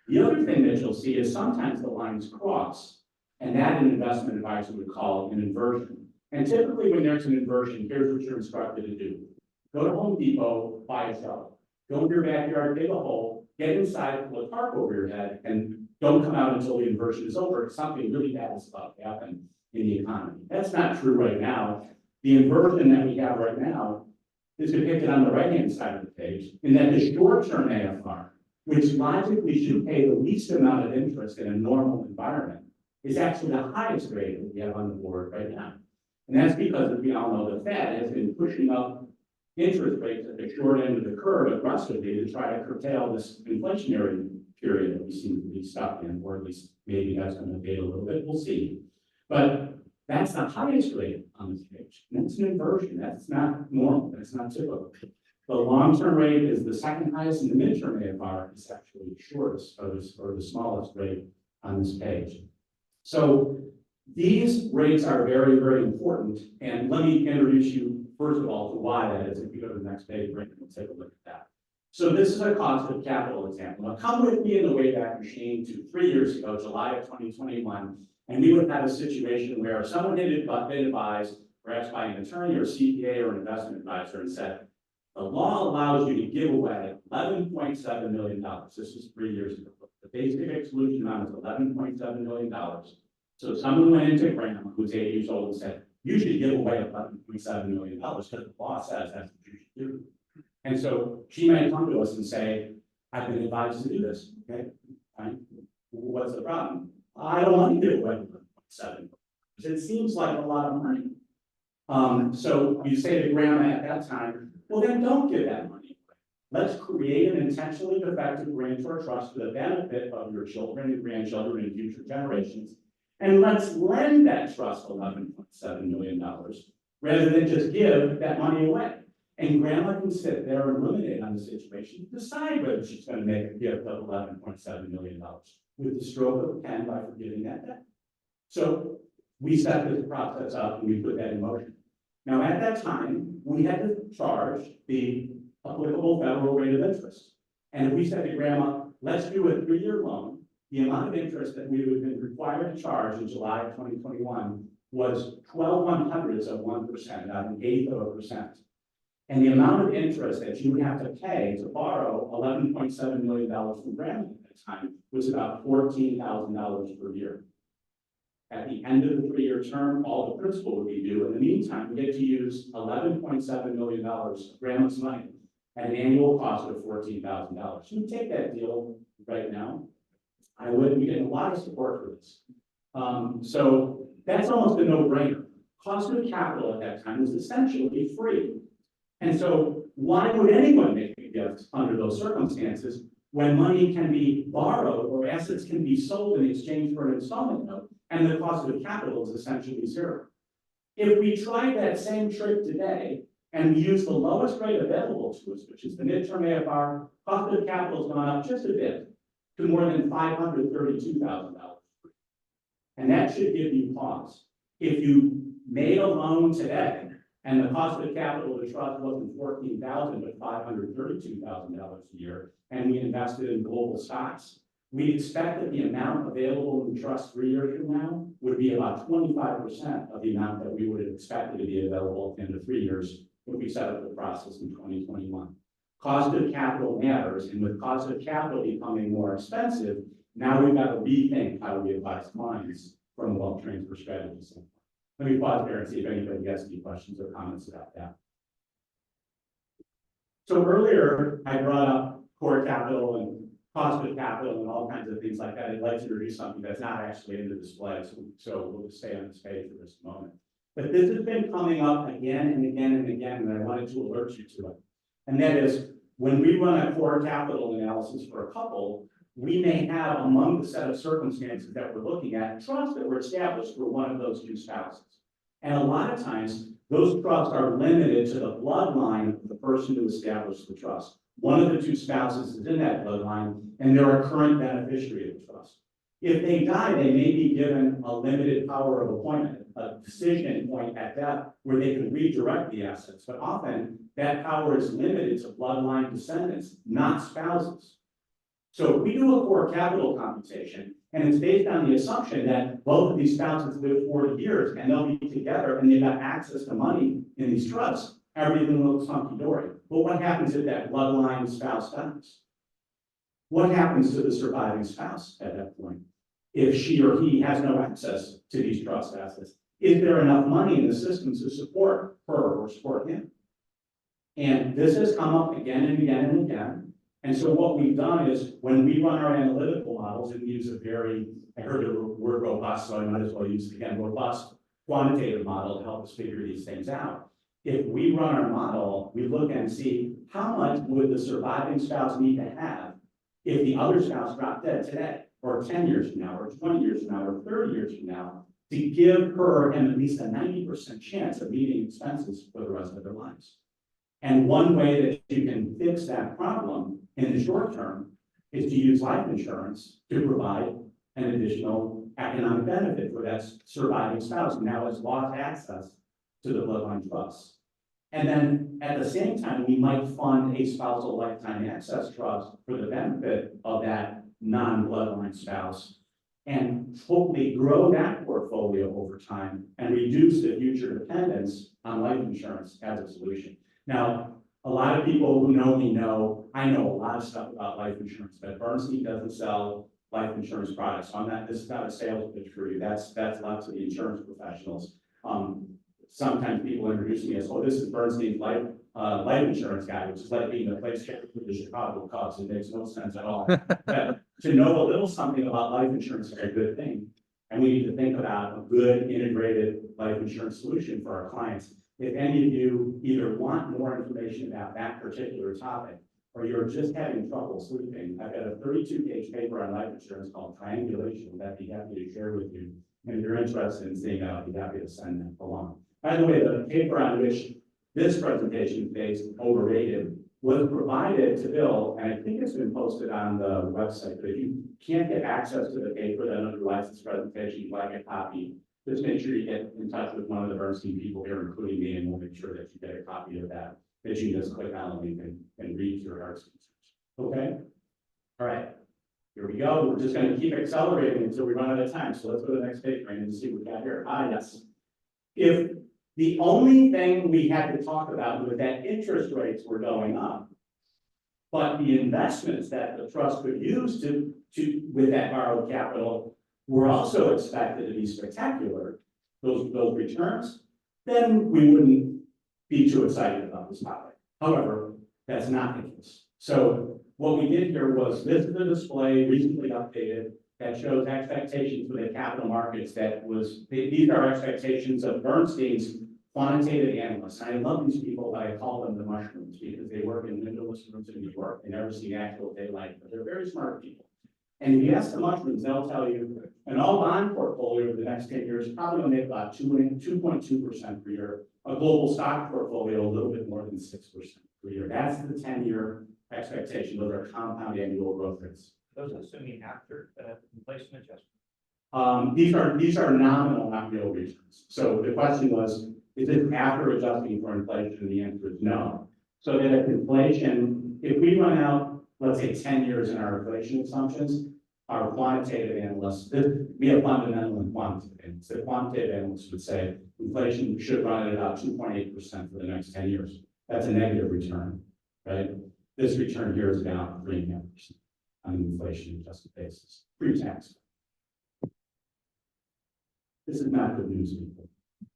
The other thing that you'll see is sometimes the lines cross, and that an investment advisor would call an inversion. And typically when there's an inversion, here's what you're instructed to do. Go to Home Depot, buy a shovel. Go into your backyard, dig a hole, get inside, pull a tarp over your head, and don't come out until the inversion is over. Something really bad is about to happen in the economy. That's not true right now. The inversion that we have right now is depicted on the right-hand side of the page, in that the short-term AFR, which logically should pay the least amount of interest in a normal environment, is actually the highest rate that we have on the board right now. And that's because, as we all know, the Fed has been pushing up interest rates at the short end of the curve aggressively to try to curtail this inflationary period that we seem to be stuck in, or at least maybe that's going to abate a little bit. We'll see. But that's the highest rate on this page. And that's an inversion. That's not normal. That's not typical. The long-term rate is the second highest, and the midterm AFR is actually the shortest or the smallest rate on this page. So these rates are very, very important. And let me introduce you, first of all, to why that is. If you go to the next page, we'll take a look at that. So this is a cost of capital example. Now come with me in the Wayback Machine to 3 years ago, July of 2021. And we would have a situation where someone had been advised, perhaps by an attorney or CPA or an investment advisor, and said, the law allows you to give away $11.7 million. This was 3 years ago. The basic exclusion amount is $11.7 million. So someone went into grandma who's 8 years old and said, you should give away $11.7 million because the law says that's what you should do. And so she may come to us and say, I've been advised to do this. Okay, fine. What's the problem? I don't want to give away 11.7 because it seems like a lot of money. So you say to grandma at that time, well, then don't give that money away. Let's create an intentionally defective grantor trust for the benefit of your children and grandchildren and future generations. And let's lend that trust $11.7 million rather than just give that money away. And grandma can sit there and ruminate on the situation, decide whether she's going to make a gift of $11.7 million with the stroke of a pen by forgiving that debt. So we set this process up and we put that in motion. Now at that time, we had to charge the applicable federal rate of interest. And if we said to grandma, let's do a 3-year loan, the amount of interest that we would have been required to charge in July of 2021 was 12/100ths of 1%, not 1/8 of a percent. And the amount of interest that you would have to pay to borrow $11.7 million from Bernstein at the time was about $14,000 per year. At the end of the 3-year term, all the principal would be due. In the meantime, we get to use $11.7 million of Bernstein's money at an annual cost of $14,000. You take that deal right now, I would be getting a lot of support for this. So that's almost a no-brainer. Cost of capital at that time was essentially free. And so why would anyone make a gift under those circumstances when money can be borrowed or assets can be sold in exchange for an installment note and the cost of capital is essentially zero? If we tried that same trick today and we use the lowest rate available to us, which is the midterm AFR, cost of capital has gone up just a bit to more than $532,000. And that should give you pause. If you made a loan today and the cost of capital of the trust wasn't $14,000, but $532,000 a year, and we invested in global stocks, we expect that the amount available in the trust 3 years from now would be about 25% of the amount that we would have expected to be available in the 3 years if we set up the process in 2021. Cost of capital matters, and with cost of capital becoming more expensive, now we've got to rethink how we advise clients from a wealth transfer strategy standpoint. Let me pause there and see if anybody has any questions or comments about that. So earlier, I brought up core capital and cost of capital and all kinds of things like that. I'd like to introduce something that's not actually in the display, so we'll just stay on this page for this moment. But this has been coming up again and again and again, and I wanted to alert you to it. And that is, when we run a core capital analysis for a couple, we may have among the set of circumstances that we're looking at, trusts that were established for one of those two spouses. And a lot of times, those trusts are limited to the bloodline of the person who established the trust. One of the two spouses is in that bloodline, and they're a current beneficiary of the trust. If they die, they may be given a limited power of appointment, a decision point at death where they can redirect the assets. But often, that power is limited to bloodline descendants, not spouses. So if we do a core capital computation, and it's based on the assumption that both of these spouses live 40 years and they'll be together and they've got access to money in these trusts, everything looks hunky-dory. But what happens if that bloodline spouse dies? What happens to the surviving spouse at that point? If she or he has no access to these trust assets, is there enough money in the system to support her or support him? And this has come up again and again and again. And so what we've done is when we run our analytical models and use a very, I heard the word robust, so I might as well use it again, robust quantitative model to help us figure these things out. If we run our model, we look and see how much would the surviving spouse need to have if the other spouse dropped dead today, or 10 years from now, or 20 years from now, or 30 years from now, to give her and at least a 90% chance of meeting expenses for the rest of their lives. And one way that you can fix that problem in the short term is to use life insurance to provide an additional economic benefit for that surviving spouse who now has lost access to the bloodline trust. And then at the same time, we might fund a spousal lifetime access trust for the benefit of that non-bloodline spouse and hopefully grow that portfolio over time and reduce the future dependence on life insurance as a solution. Now, a lot of people who know me know, I know a lot of stuff about life insurance, but Bernstein doesn't sell life insurance products. So this is not a sales pitch for you. That's left to the insurance professionals. Sometimes people introduce me as, oh, this is Bernstein's life insurance guy, which is like being the place for the Chicago Cubs. It makes no sense at all. But to know a little something about life insurance is a good thing. And we need to think about a good integrated life insurance solution for our clients. If any of you either want more information about that particular topic, or you're just having trouble sleeping, I've got a 32-page paper on life insurance called Triangulation that I'd be happy to share with you. And if you're interested in seeing that, I'd be happy to send that along. By the way, the paper on which this presentation is based, Overrated, was provided to Bill, and I think it's been posted on the website. But if you can't get access to the paper that underlies this presentation, you'd like a copy, just make sure you get in touch with one of the Bernstein people here, including me, and we'll make sure that you get a copy of that you can just click on the link and read your heart's concerns. Okay? All right. Here we go. We're just going to keep accelerating until we run out of time. So let's go to the next page, Brandon, and see what we got here. Yes. If The only thing we had to talk about was that interest rates were going up. But the investments that the trust could use with that borrowed capital were also expected to be spectacular, those returns, then we wouldn't be too excited about this topic. However, that's not the case. So what we did here was, this is a display recently updated that shows expectations for the capital markets these are expectations of Bernstein's quantitative analysts. I love these people, I call them the mushrooms, because they work in windowless rooms in New York. They never see actual daylight, but they're very smart people. And if you ask the mushrooms, they'll tell you an all bond portfolio over the next 10 years is probably going to make about 2.2% per year. A global stock portfolio, a little bit more than 6% per year. That's the 10-year expectation. Those are compound annual growth rates. Those assuming after inflation adjustment. These are nominal, not real returns. So the question was, is it after adjusting for inflation? The answer is no. So that if inflation, if we run out, let's say 10 years in our inflation assumptions, our quantitative analysts, we have fundamental and quantitative. So quantitative analysts would say inflation should run at about 2.8% for the next 10 years. That's a negative return, right? This return here is about 3.5% on an inflation adjusted basis, pre-tax. This is not good news, people.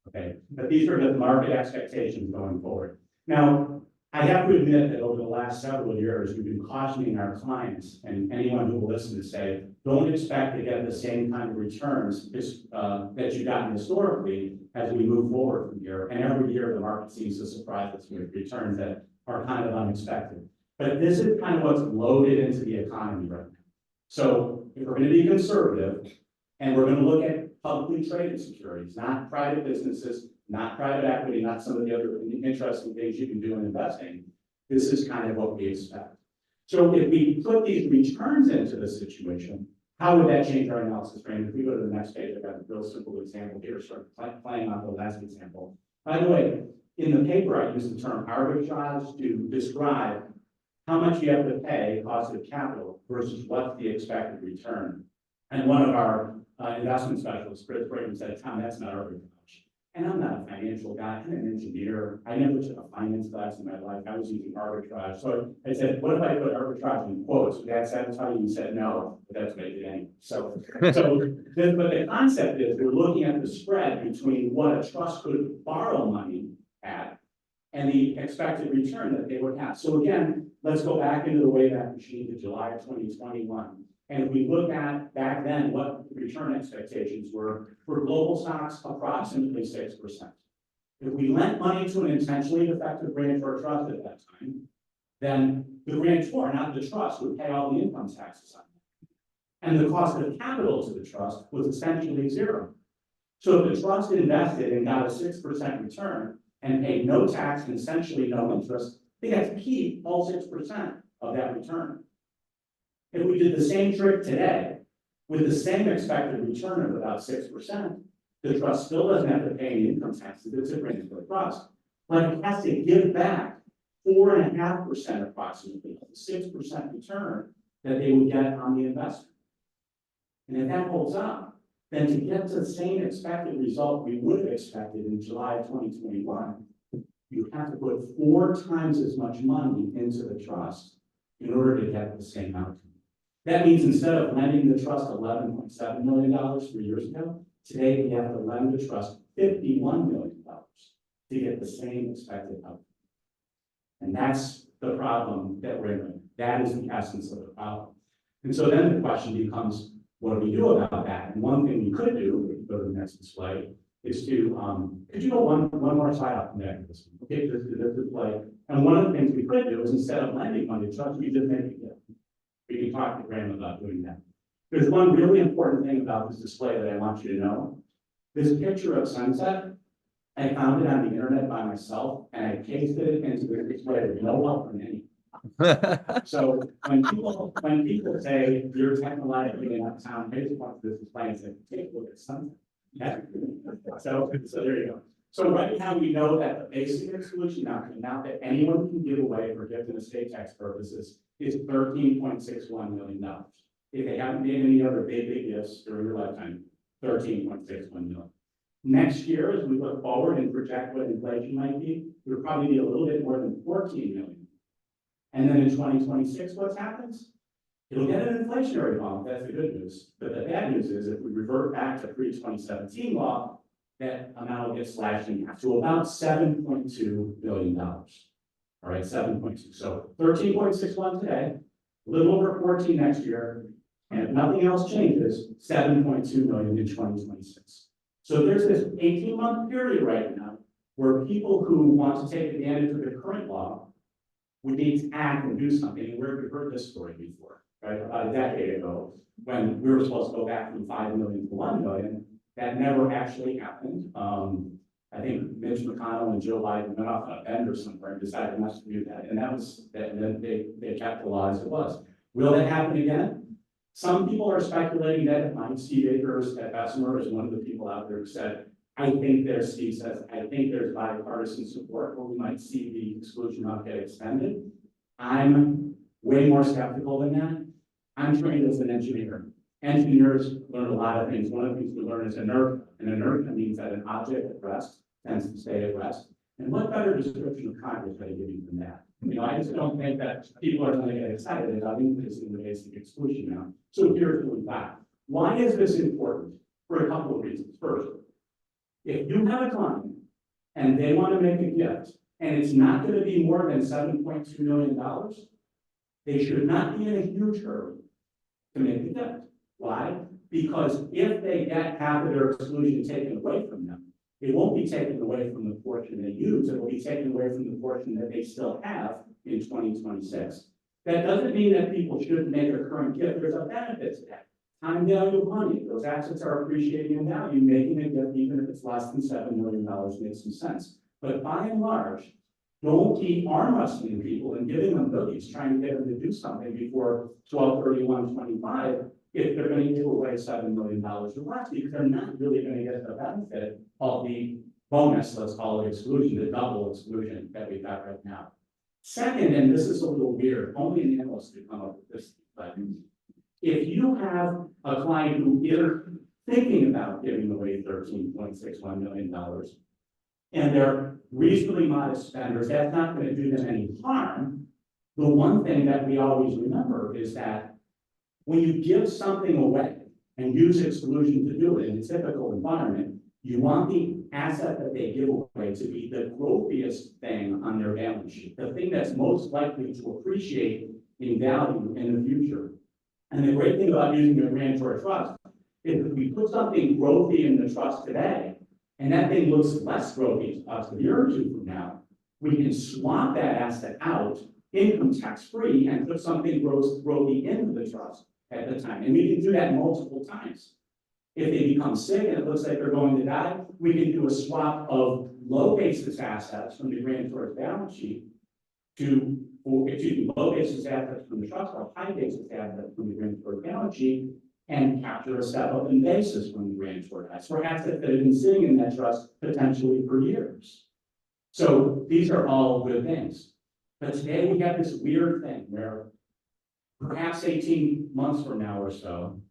Okay, but these are the market expectations going forward. Now, I have to admit that over the last several years, we've been cautioning our clients and anyone who will listen to say, don't expect to get the same kind of returns that you've gotten historically as we move forward from here. And every year, the market seems to surprise us with returns that are kind of unexpected. But this is kind of what's loaded into the economy right now. So if we're going to be conservative and we're going to look at publicly traded securities, not private businesses, not private equity, not some of the other interesting things you can do in investing, this is kind of what we expect. So if we put these returns into the situation, how would that change our analysis frame? If we go to the next page, I've got a real simple example here, sort of playing on the last example. By the way, in the paper, I use the term arbitrage to describe how much you have to pay cost of capital versus what's the expected return. And one of our investment specialists, Chris Brayton, said, Tom, that's not arbitrage. And I'm not a financial guy, I'm an engineer. I never took a finance class in my life. I was using arbitrage. So I said, what if I put arbitrage in quotes? Would that satisfy you? He said, no, but that's what I did anyway. But the concept is we're looking at the spread between what a trust could borrow money at and the expected return that they would have. So again, let's go back into the Wayback Machine to July of 2021. And if we look at back then, what the return expectations were for global stocks, approximately 6%. If we lent money to an intentionally defective grantor trust at that time, then the grantor, not the trust, would pay all the income taxes on it. And the cost of capital to the trust was essentially zero. So if the trust invested and got a 6% return and paid no tax and essentially no interest, they got to keep all 6% of that return. If we did the same trick today, with the same expected return of about 6%, the trust still doesn't have to pay any income taxes. It's a grantor trust, but it has to give back 4.5% approximately, of the 6% return that they would get on the investment. And if that holds up, then to get to the same expected result we would have expected in July of 2021, you have to put 4 times as much money into the trust in order to get the same outcome. That means instead of lending the trust $11.7 million 3 years ago, today we have to lend the trust $51 million to get the same expected outcome. And that's the problem that we're in. That is the essence of the problem. And so then the question becomes, what do we do about that? And one thing we could do, if you go to the next display, is to, could you go one more slide up from there? Okay, this display. And one of the things we could do is instead of lending money to trust, we just make it gift. We can talk to Graham about doing that. There's one really important thing about this display that I want you to know. This picture of sunset, I found it on the internet by myself, and I pasted it into the display with no help from anyone. So when people say you're technologically in uptown, I just want this display and say, take a look at sunset. Yeah. So there you go. So right now we know that the basic solution amount that anyone can give away for gift and estate tax purposes is $13.61 million. If they haven't made any other big gifts during their lifetime, $13.61 million. Next year, as we look forward and project what inflation might be, it'll probably be a little bit more than 14 million. And then in 2026, what happens? It'll get an inflationary bump, that's the good news. But the bad news is if we revert back to pre-2017 law, that amount will get slashed in half to about $7.2 billion. All right, 7.2. So 13.61 today, a little over 14 next year, and if nothing else changes, 7.2 million in 2026. So there's this 18-month period right now where people who want to take advantage of the current law would need to act and do something. And we've heard this story before, right? About a decade ago, when we were supposed to go back from 5 million to 1 million, that never actually happened. I think Mitch McConnell and Joe Biden went off on a bend or somewhere and decided not to do that. And that was, and then they kept the law as it was. Will that happen again? Some people are speculating that it might. Steve Akers at Bessemer is one of the people out there who said, Steve says, I think there's bipartisan support where we might see the exclusion not get extended. I'm way more skeptical than that. I'm trained as an engineer. Engineers learn a lot of things. One of the things we learn is inertia. And inertia means that an object at rest tends to stay at rest. And what better description of Congress could I give you than that? I just don't think that people are going to get excited about increasing the basic exclusion now. So here's the fact. Why is this important? For a couple of reasons. First, if you have a client and they want to make a gift and it's not going to be more than $7.2 million, they should not be in a huge hurry to make the gift. Why? Because if they get half of their exclusion taken away from them, it won't be taken away from the portion they use, it will be taken away from the portion that they still have in 2026. That doesn't mean that people shouldn't make a current gift. There's a benefit to that. Time value of money. Those assets are appreciating in value. Making a gift, even if it's less than $7 million, makes some sense. But by and large, don't keep arm wrestling people and giving them goodies, trying to get them to do something before 12/31/25 if they're going to give away $7 million or less, because they're not really going to get the benefit of the bonus, let's call it exclusion, the double exclusion that we've got right now. Second, and this is a little weird, only an analyst could come up with this, but if you have a client who is thinking about giving away $13.61 million, and they're reasonably modest spenders, that's not going to do them any harm. The one thing that we always remember is that when you give something away and use exclusion to do it in a typical environment, you want the asset that they give away to be the growthiest thing on their balance sheet, the thing that's most likely to appreciate in value in the future. And the great thing about using a grantor trust is if we put something growthy in the trust today, and that thing looks less growthy to us a year or two from now, we can swap that asset out, income tax free, and put something growthy into the trust at the time. And we can do that multiple times. If they become sick and it looks like they're going to die, we can do a swap of low basis assets from the grantor's balance sheet to, low basis assets from the trust or high basis assets from the grantor's balance sheet and capture a step up in basis from the grantor. That's for assets that have been sitting in that trust potentially for years. So these are all good things. But today we have this weird thing where perhaps 18 months from now or so,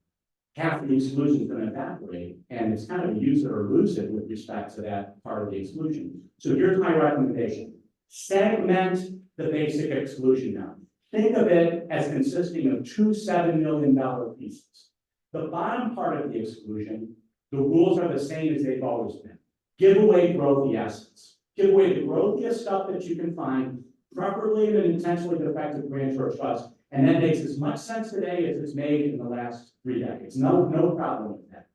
half of the exclusion is going to evaporate, and it's kind of use it or lose it with respect to that part of the exclusion. So here's my recommendation. Segment the basic exclusion now. Think of it as consisting of two $7 million pieces. The bottom part of the exclusion, the rules are the same as they've always been. Give away growthy assets. Give away the growthiest stuff that you can find, preferably in an intentionally defective grantor trust. And that makes as much sense today as it's made in the last 3 decades. No problem with that.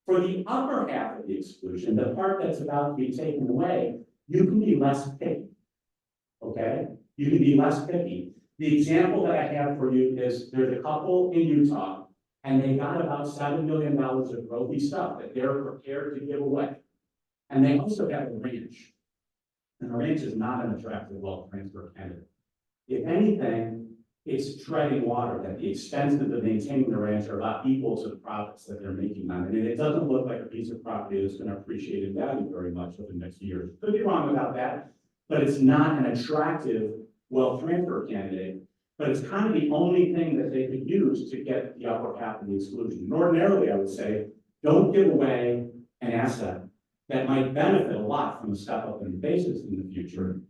For the upper half of the exclusion, the part that's about to be taken away, you can be less picky. Okay? You can be less picky. The example that I have for you is there's a couple in Utah, and they got about $7 million of growthy stuff that they're prepared to give away. And they also have a ranch. And a ranch is not an attractive wealth transfer candidate. If anything, it's treading water, that the expenses of maintaining the ranch are about equal to the profits that they're making on it. And it doesn't look like a piece of property that's going to appreciate in value very much over the next year. Could be wrong about that, but it's not an attractive wealth transfer candidate. But it's kind of the only thing that they could use to get the upper half of the exclusion. And ordinarily, I would say, don't give away an asset that might benefit a lot from a step up in basis in the future.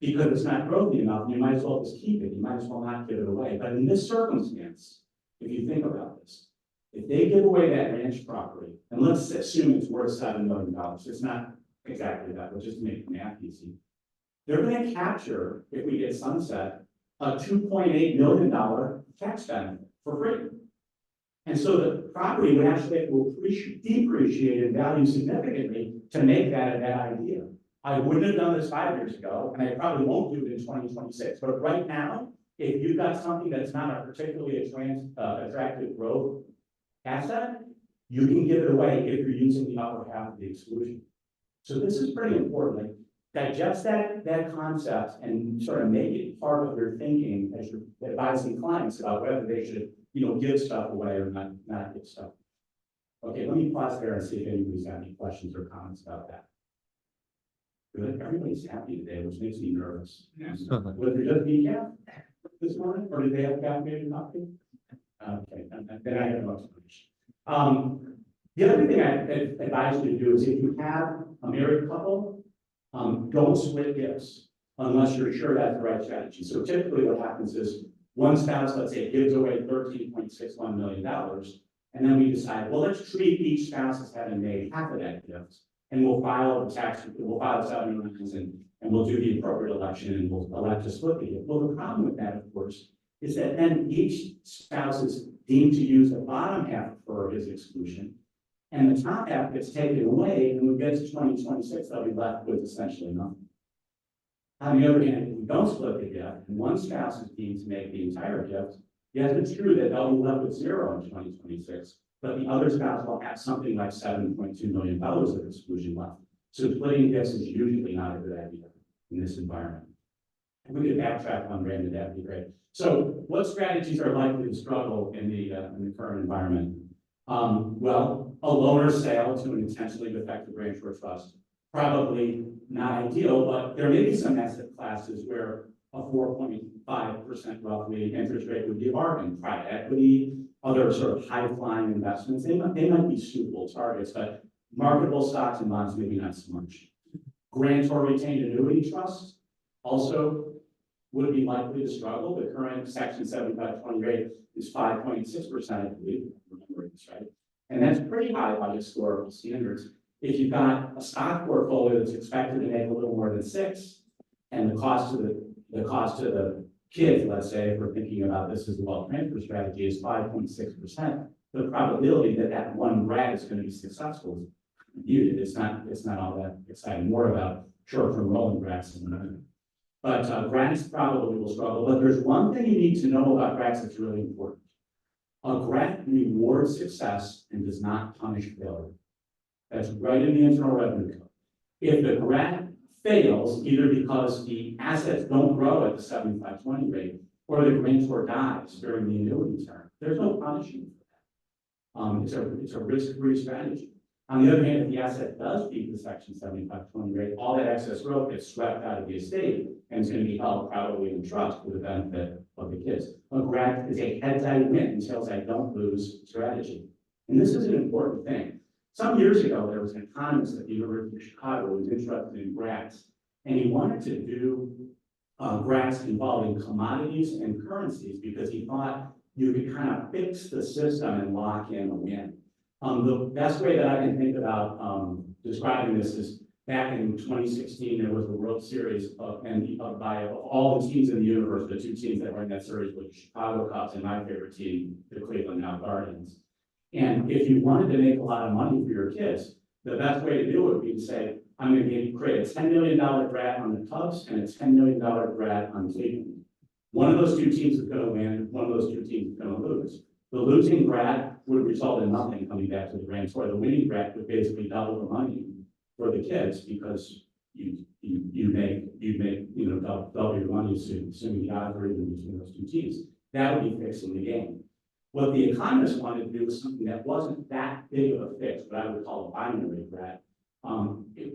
Because it's not growthy enough, you might as well just keep it, you might as well not give it away. But in this circumstance, if you think about this, if they give away that ranch property, and let's assume it's worth $7 million, it's not exactly that, but just to make the math easy. They're gonna capture, if we get sunset, a $2.8 million tax benefit for free. And so the property would actually depreciate in value significantly to make that a bad idea. I wouldn't have done this 5 years ago, and I probably won't do it in 2026, but right now, if you've got something that's not a particularly attractive growth asset, you can give it away if you're using the upper half of the exclusion. So this is pretty important. Like, digest that concept and sort of make it part of your thinking as you're advising clients about whether they should, give stuff away or not give stuff. Okay, let me pause there and see if anybody's got any questions or comments about that. Good, everybody's happy today, which makes me nervous. Was there just decaf this morning, or did they have caffeinated coffee? Okay, then I have no explanation. The other thing I advise you to do is if you have a married couple, don't split gifts unless you're sure that's the right strategy. So typically what happens is one spouse, let's say, gives away $13.61 million, and then we decide, well, let's treat each spouse as having made half of that gift. And we'll file the 709s and we'll do the appropriate election and we'll elect to split the gift. Well, the problem with that, of course, is that then each spouse is deemed to use the bottom half for his exclusion, and the top half gets taken away, and when we get to 2026, they'll be left with essentially nothing. On the other hand, if we don't split the gift, and one spouse is deemed to make the entire gift, yes, it's true that they'll be left with zero in 2026. But the other spouse will have something like $7.2 million of exclusion left. So splitting gifts is usually not a good idea in this environment. And we could backtrack on Brandon, that'd be great. So what strategies are likely to struggle in the current environment? Well, a loaner sale to an intentionally defective grantor trust, probably not ideal, but there may be some asset classes where a 4.5% roughly interest rate would be a bargain. Private equity, other sort of high-flying investments, they might be suitable targets, but marketable stocks and bonds, maybe not so much. Grantor retained annuity trusts also would be likely to struggle. The current Section 7520 rate is 5.6%, I believe, remembering this right. And that's pretty high by historical standards. If you've got a stock portfolio that's expected to make a little more than 6, and the cost to the kids, let's say, if we're thinking about this as a wealth transfer strategy, is 5.6%, the probability that that one grad is going to be successful is muted. It's not all that exciting. More about short-term rolling grads than another. But grads probably will struggle. But there's one thing you need to know about grads that's really important. A grad rewards success and does not punish failure. That's right in the Internal Revenue Code. If the grad fails, either because the assets don't grow at the 7520 rate, or the grantor dies during the annuity term, there's no punishment for that. It's a risk-free strategy. On the other hand, if the asset does beat the Section 7520 rate, all that excess growth gets swept out of the estate, and it's going to be held probably in trust for the benefit of the kids. A grad is a heads-I win and tails-I don't lose strategy. And this is an important thing. Some years ago, there was an economist at the University of Chicago who was interested in grads, and he wanted to do grads involving commodities and currencies because he thought you could kind of fix the system and lock in a win. The best way that I can think about describing this is back in 2016, there was the World Series by all the teams in the universe. The two teams that were in that series were the Chicago Cubs and my favorite team, the Cleveland Guardians. And if you wanted to make a lot of money for your kids, the best way to do it would be to say, I'm going to create a $10 million grad on the Cubs and a $10 million grad on Cleveland. One of those two teams is going to win, one of those two teams is going to lose. The losing grad would result in nothing coming back to the grantor. The winning grad would basically double the money for the kids because you make double your money assuming the odds are even between those two teams. That would be fixing the game. What the economists wanted to do was something that wasn't that big of a fix, but I would call a binary grad.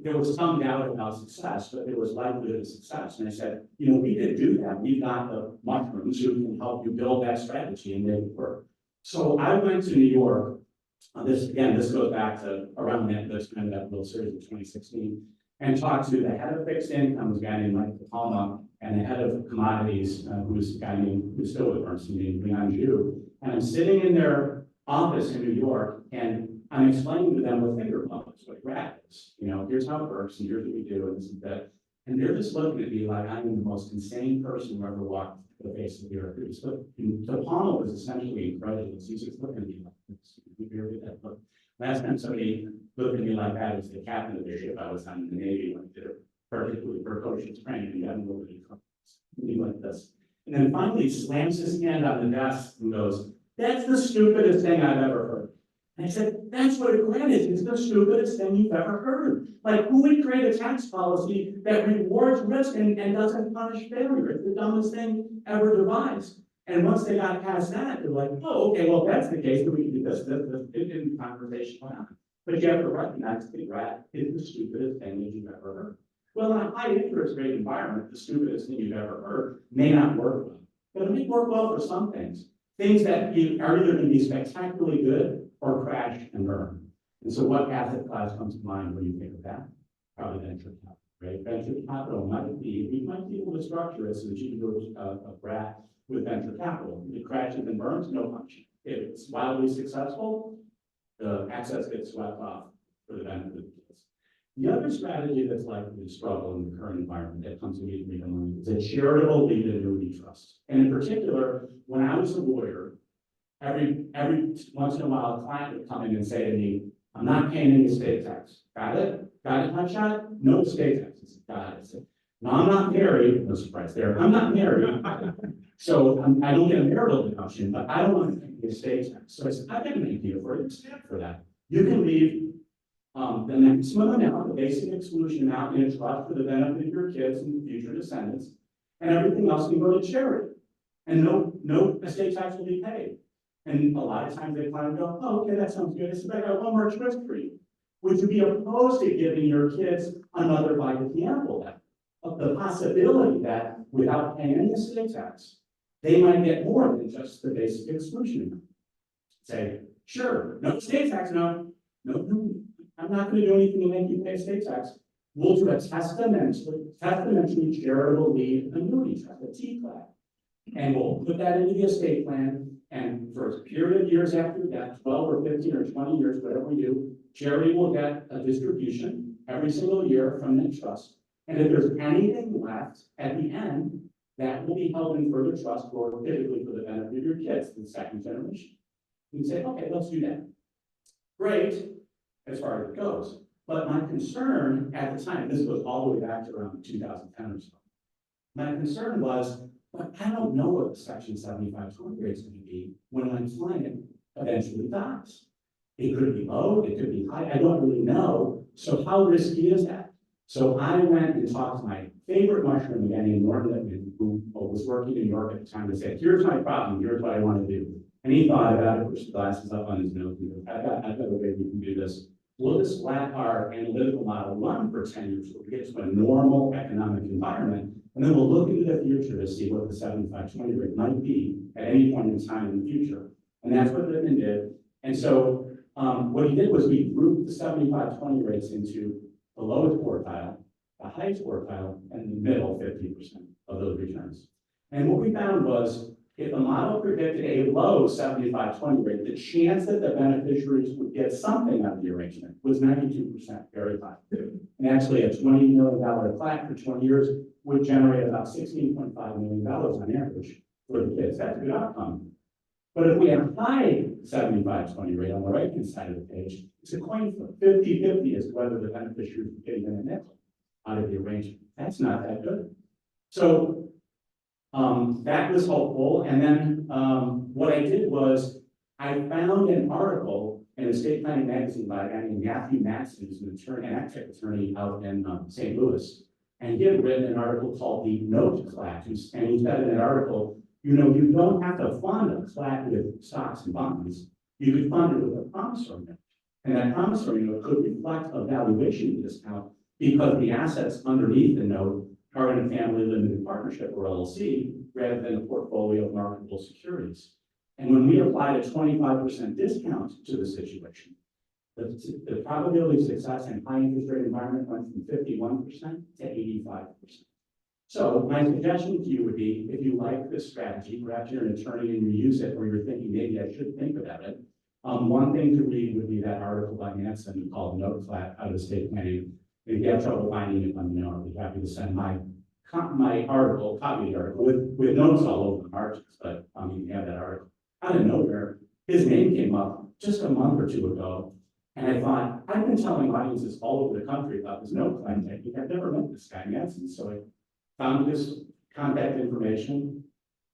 There was some doubt about success, but there was likelihood of success. And I said, we could do that. We've got the mushrooms who can help you build that strategy and make it work. So I went to New York This goes back to around that little series of 2016, and talked to the head of fixed income, a guy named Mike Palma, and the head of commodities, who's still with Bernstein, named Leon Jew. And I'm sitting in their office in New York, and I'm explaining to them what finger pump is, what grad is. Here's how it works, and here's what we do, and this and that. And they're just looking at me like I'm the most insane person who ever walked the face of the earth. So Palma was essentially incredulous. He's just looking at me like this. Last time somebody looked at me like that was the captain of the ship I was on in the Navy when I did a perfectly precocious training. You haven't looked at me like this. And then finally slams his hand on the desk and goes, "That's the stupidest thing I've ever heard." And I said, "That's what a grant is. It's the stupidest thing you've ever heard. Like, who would create a tax policy that rewards risk and doesn't punish failure? It's the dumbest thing ever devised." And once they got past that, they're like, "Oh, okay, well, if that's the case, then we can do this. It didn't conversation went on." But you have to recognize the grant is the stupidest thing that you've ever heard. Well, in a high interest rate environment, the stupidest thing you've ever heard may not work well. But it may work well for some things. Things that are either going to be spectacularly good or crash and burn. And so what asset class comes to mind when you think of that? Probably venture capital, right? Venture capital we might be able to structure it so that you can do a grant with venture capital. If it crashes and burns, no punch. If it's wildly successful, the access gets swept off for the benefit of the kids. The other strategy that's likely to struggle in the current environment that comes immediately to mind is a charitable lead annuity trust. And in particular, when I was a lawyer, every once in a while, a client would come in and say to me, "I'm not paying any estate tax." Got it? Got it, hotshot? No estate taxes. Got it. No, I'm not married. No surprise there. I'm not married. So I don't get a marital deduction, but I don't want to pay the estate tax. So I said, "I've got an idea for you. Stand for that. You can leave the maximum amount, the basic exclusion amount in a trust for the benefit of your kids and future descendants, and everything else can go to charity. And no estate tax will be paid." And a lot of times they kind of go, "Oh, okay, that sounds good." I said, "I got one more twist for you. Would you be opposed to giving your kids another bite at the apple then? Of the possibility that without paying any estate tax, they might get more than just the basic exclusion." Say, "Sure, no estate tax, no, I'm not going to do anything to make you pay estate tax. We'll do a testamentary charitable lead annuity trust, a TCLAC. And we'll put that into the estate plan, and for a period of years after that, 12 or 15 or 20 years, whatever we do, charity will get a distribution every single year from that trust. And if there's anything left at the end, that will be held in further trust for typically for the benefit of your kids, the second generation." You can say, "Okay, let's do that." Great, as far as it goes. But my concern at the time, this goes all the way back to around 2010 or so. My concern was, but I don't know what the Section 7520 rate is going to be when my client eventually dies. It could be low, it could be high, I don't really know. So how risky is that? So I went and talked to my favorite mushroom guy named Norman Lippman, who was working in New York at the time, and said, "Here's my problem, here's what I want to do." And he thought about it, pushed the glasses up on his nose, and goes, I've got a way we can do this. We'll just let our analytical model run for 10 years, so we get to a normal economic environment, and then we'll look into the future to see what the 7520 rate might be at any point in time in the future. And that's what Lippman did. And so what he did was we grouped the 7520 rates into the lowest quartile, the highest quartile, and the middle 50% of those returns. And what we found was, if the model predicted a low 7520 rate, the chance that the beneficiaries would get something out of the arrangement was 92%, very high. And actually a $20 million plaque for 20 years would generate about $16.5 million on average for the kids. That's a good outcome. But if we have a high 7520 rate on the right-hand side of the page, it's a coin flip. 50-50 is whether the beneficiaries are getting a nickel out of the arrangement. That's not that good. So that was helpful. And then what I did was I found an article in a state planning magazine by a guy named Matthew Matson, who's an attorney, an tech attorney out in St. Louis. And he had written an article called the Note Clack. And he said in that article, you don't have to fund a clack with stocks and bonds. You could fund it with a promissory note. And that promissory note could reflect a valuation discount because the assets underneath the note are in a family limited partnership or LLC rather than a portfolio of marketable securities. And when we applied a 25% discount to the situation, the probability of success in high interest rate environment went from 51% to 85%. So my suggestion to you would be, if you like this strategy, perhaps you're an attorney and you use it, or you're thinking, maybe I should think about it. One thing to read would be that article by Nansen called Note Flat out of estate planning. If you have trouble finding it, let me know. I'd be happy to send my article, copy of the article with notes all over the margins, but you can have that article. Out of nowhere, his name came up just a month or two ago. And I thought, I've been telling audiences all over the country about this note plan technique. I've never met this guy Nansen. So I found his contact information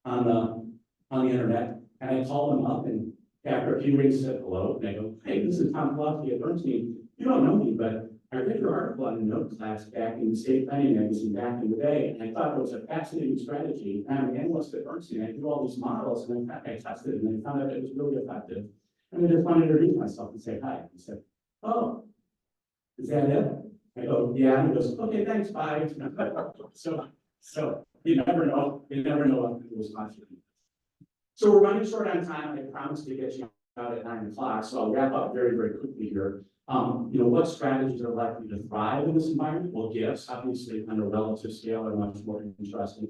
on the internet, and I called him up, and after a few weeks said hello, and I go, hey, this is Tom Palowski at Bernstein. You don't know me, but I read your article on the note class back in the State Planning Magazine back in the day, and I thought it was a fascinating strategy. I'm an analyst at Bernstein. I do all these models, and in fact, I tested it, and I found out it was really effective. And I just wanted to introduce myself and say hi. He said, oh, is that it? I go, yeah. And he goes, okay, thanks, bye. So you never know what the response will be. So we're running short on time. I promised to get you out at 9 o'clock, so I'll wrap up very, very quickly here. What strategies are likely to thrive in this environment? Well, gifts, obviously, on a relative scale, are much more interesting.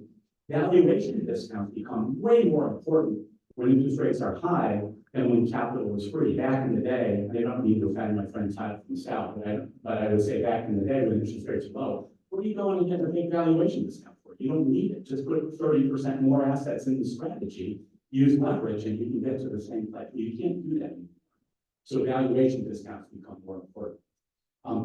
Valuation discounts become way more important when interest rates are high than when capital is free. Back in the day, I don't need to offend my friend Todd from the South, but I would say back in the day when interest rates are low, what are you going to get a big valuation discount for? You don't need it. Just put 30% more assets in the strategy, use leverage, and you can get to the same place. You can't do that anymore. So valuation discounts become more important.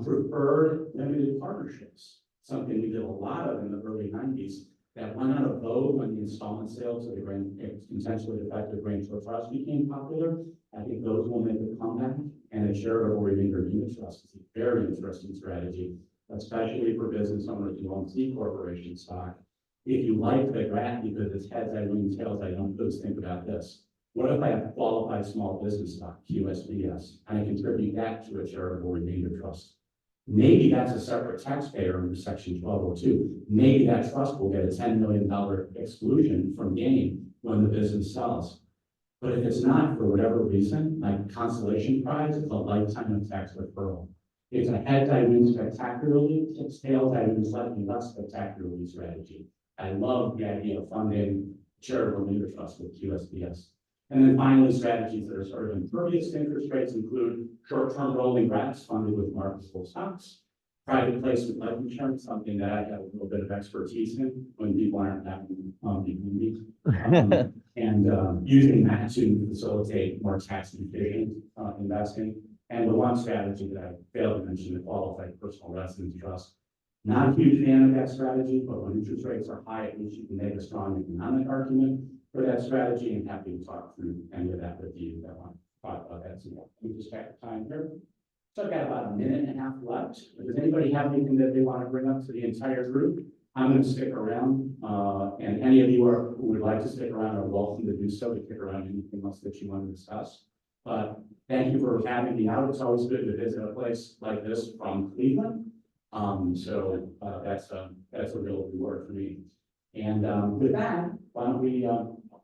Preferred limited partnerships, something we did a lot of in the early 90s, that went out of vogue when the installment sales of the potentially effective Grantor Trust became popular. I think those will make a comeback, and a charitable remainder unit trust is a very interesting strategy, especially for business owners who own C corporation stock. If you like the graph because it's heads I win, tails I don't, just think about this. What if I have qualified small business stock, QSBS, and I contribute that to a charitable remainder trust? Maybe that's a separate taxpayer under section 1202. Maybe that trust will get a $10 million exclusion from gain when the business sells. But if it's not, for whatever reason, like consolation prize, it's a lifetime of tax deferral. It's a heads I win spectacularly, it's tails I win slightly less spectacularly strategy. I love the idea of funding charitable remainder trust with QSBS. And then finally, strategies that are sort of impervious to interest rates include short-term rolling wraps funded with marketable stocks, private placement life insurance, something that I have a little bit of expertise in when people aren't having and using that to facilitate more tax efficient investing. And the one strategy that I failed to mention, the qualified personal residence trust. Not a huge fan of that strategy, but when interest rates are high, at least you can make a strong economic argument for that strategy, and happy to talk through any of that with you that want to talk about that some more. Let me just check the time here. So I've got about a minute and a half left. Does anybody have anything that they want to bring up to the entire group? I'm going to stick around, and any of you who would like to stick around are welcome to do so, to kick around anything else that you want to discuss. But thank you for having me out. It's always good to visit a place like this from Cleveland. That's a real reward for me. And with that, why don't we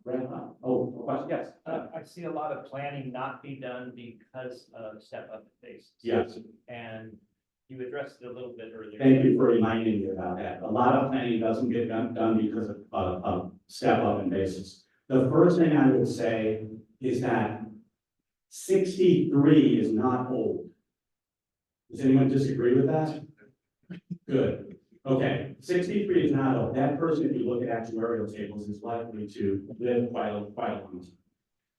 wrap up? Oh, a question? Yes. I see a lot of planning not be done because of step up in basis. Yes. And you addressed it a little bit earlier. Thank you for reminding me about that. A lot of planning doesn't get done because of step up in basis. The first thing I would say is that 63 is not old. Does anyone disagree with that? Good. Okay, 63 is not old. That person, if you look at actuarial tables, is likely to live quite a long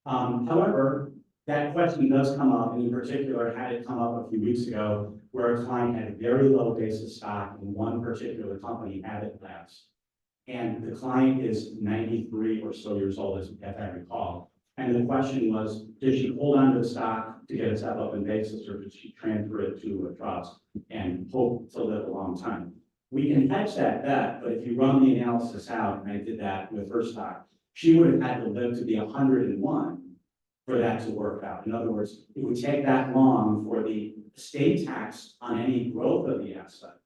time. However, that question does come up, and in particular, had it come up a few weeks ago, where a client had a very low basis stock in one particular company, Abbott Labs. And the client is 93 or so years old, as I recall. And the question was, did she hold on to the stock to get a step up in basis, or did she transfer it to a trust and hope to live a long time? We can hedge that bet, but if you run the analysis out, and I did that with her stock, she would have had to live to be 101 for that to work out. In other words, it would take that long for the estate tax on any growth of the asset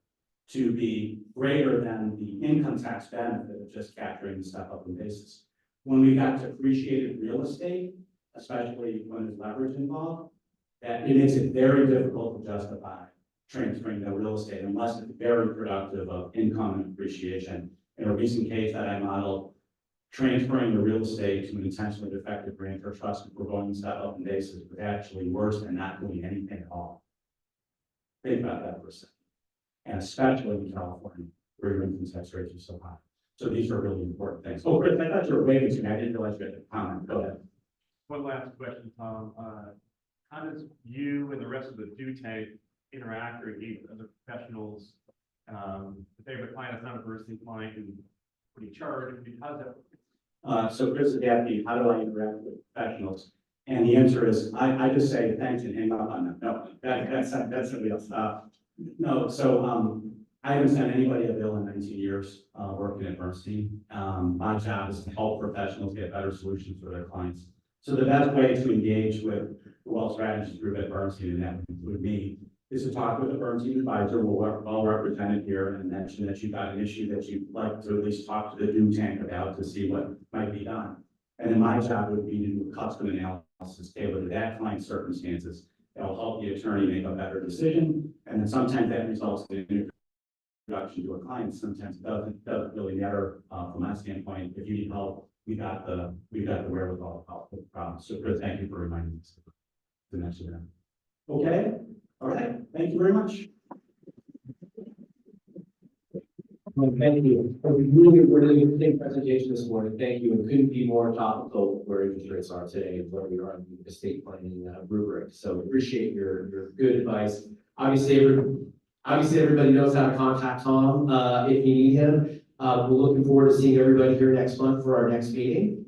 to be greater than the income tax benefit of just capturing the step up in basis. when we got to appreciated real estate, especially when there's leverage involved, that it makes it very difficult to justify transferring the real estate unless it's very productive of income and appreciation. In a recent case that I modeled, transferring the real estate to an intentionally defective grant or trust for going settlement basis was actually worse than not doing anything at all. Think about that for a second. And especially in California, where your income tax rate is so high. So these are really important things. Oh, Chris, I thought you were waving to me. I didn't realize you had a comment. Go ahead. One last question, Tom. How does you and the rest of the do tank interact or engage with other professionals? If they have a client that's not a Bernstein client, and what do you charge? How does that? So Chris is asking, how do I interact with professionals? And the answer is, I just say thanks and hang up on them. No, that's somebody else. No, so, I haven't sent anybody a bill in 19 years, working at Bernstein. My job is to help professionals get better solutions for their clients. So the best way to engage with the wealth strategies group at Bernstein, and that would include me, is to talk with the Bernstein advisor, we're well represented here, and mention that you've got an issue that you'd like to at least talk to the do tank about to see what might be done. And then my job would be to do a custom analysis tailored to that client's circumstances. That'll help the attorney make a better decision, and then sometimes that results in an introduction to a client. Sometimes it doesn't really matter from my standpoint. If you need help, we've got the wherewithal to help with the problem. So Chris, thank you for reminding us to mention that. Okay, all right, thank you very much. Well, thank you. A really interesting presentation this morning. Thank you. And couldn't be more topical where interest rates are today and where we are in the estate planning rubric. So appreciate your good advice. Obviously, everybody knows how to contact Tom if you need him. We're looking forward to seeing everybody here next month for our next meeting.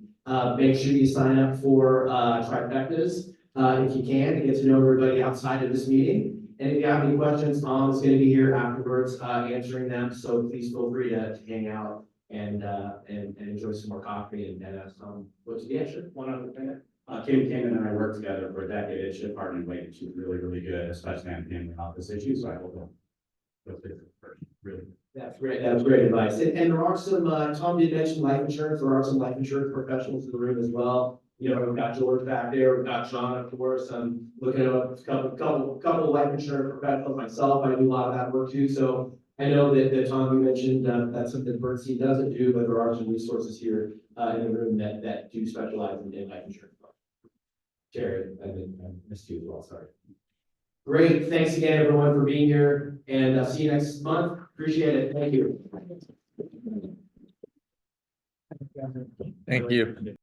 Make sure you sign up for trifectas if you can, to get to know everybody outside of this meeting. And if you have any questions, Tom is going to be here afterwards answering them. So please feel free to hang out and enjoy some more coffee and ask Tom what to get. Sure. One other thing. Kim and I worked together for a decade at Ship Harden Wade. She's really, really good, especially on family office issues. So I hope they'll fit the person. Really. That's great. That's great advice. And there are some, Tom did mention life insurance. There are some life insurance professionals in the room as well. You know, we've got George back there. We've got John, of course. I'm looking at a couple of life insurance professionals myself. I do a lot of that work too. So I know that Tom, you mentioned that's something Bernstein doesn't do, but there are some resources here in the room that do specialize in life insurance. Jerry, I missed you as well. Sorry. Great. Thanks again, everyone, for being here, and see you next month. Appreciate it. Thank you. Thank you.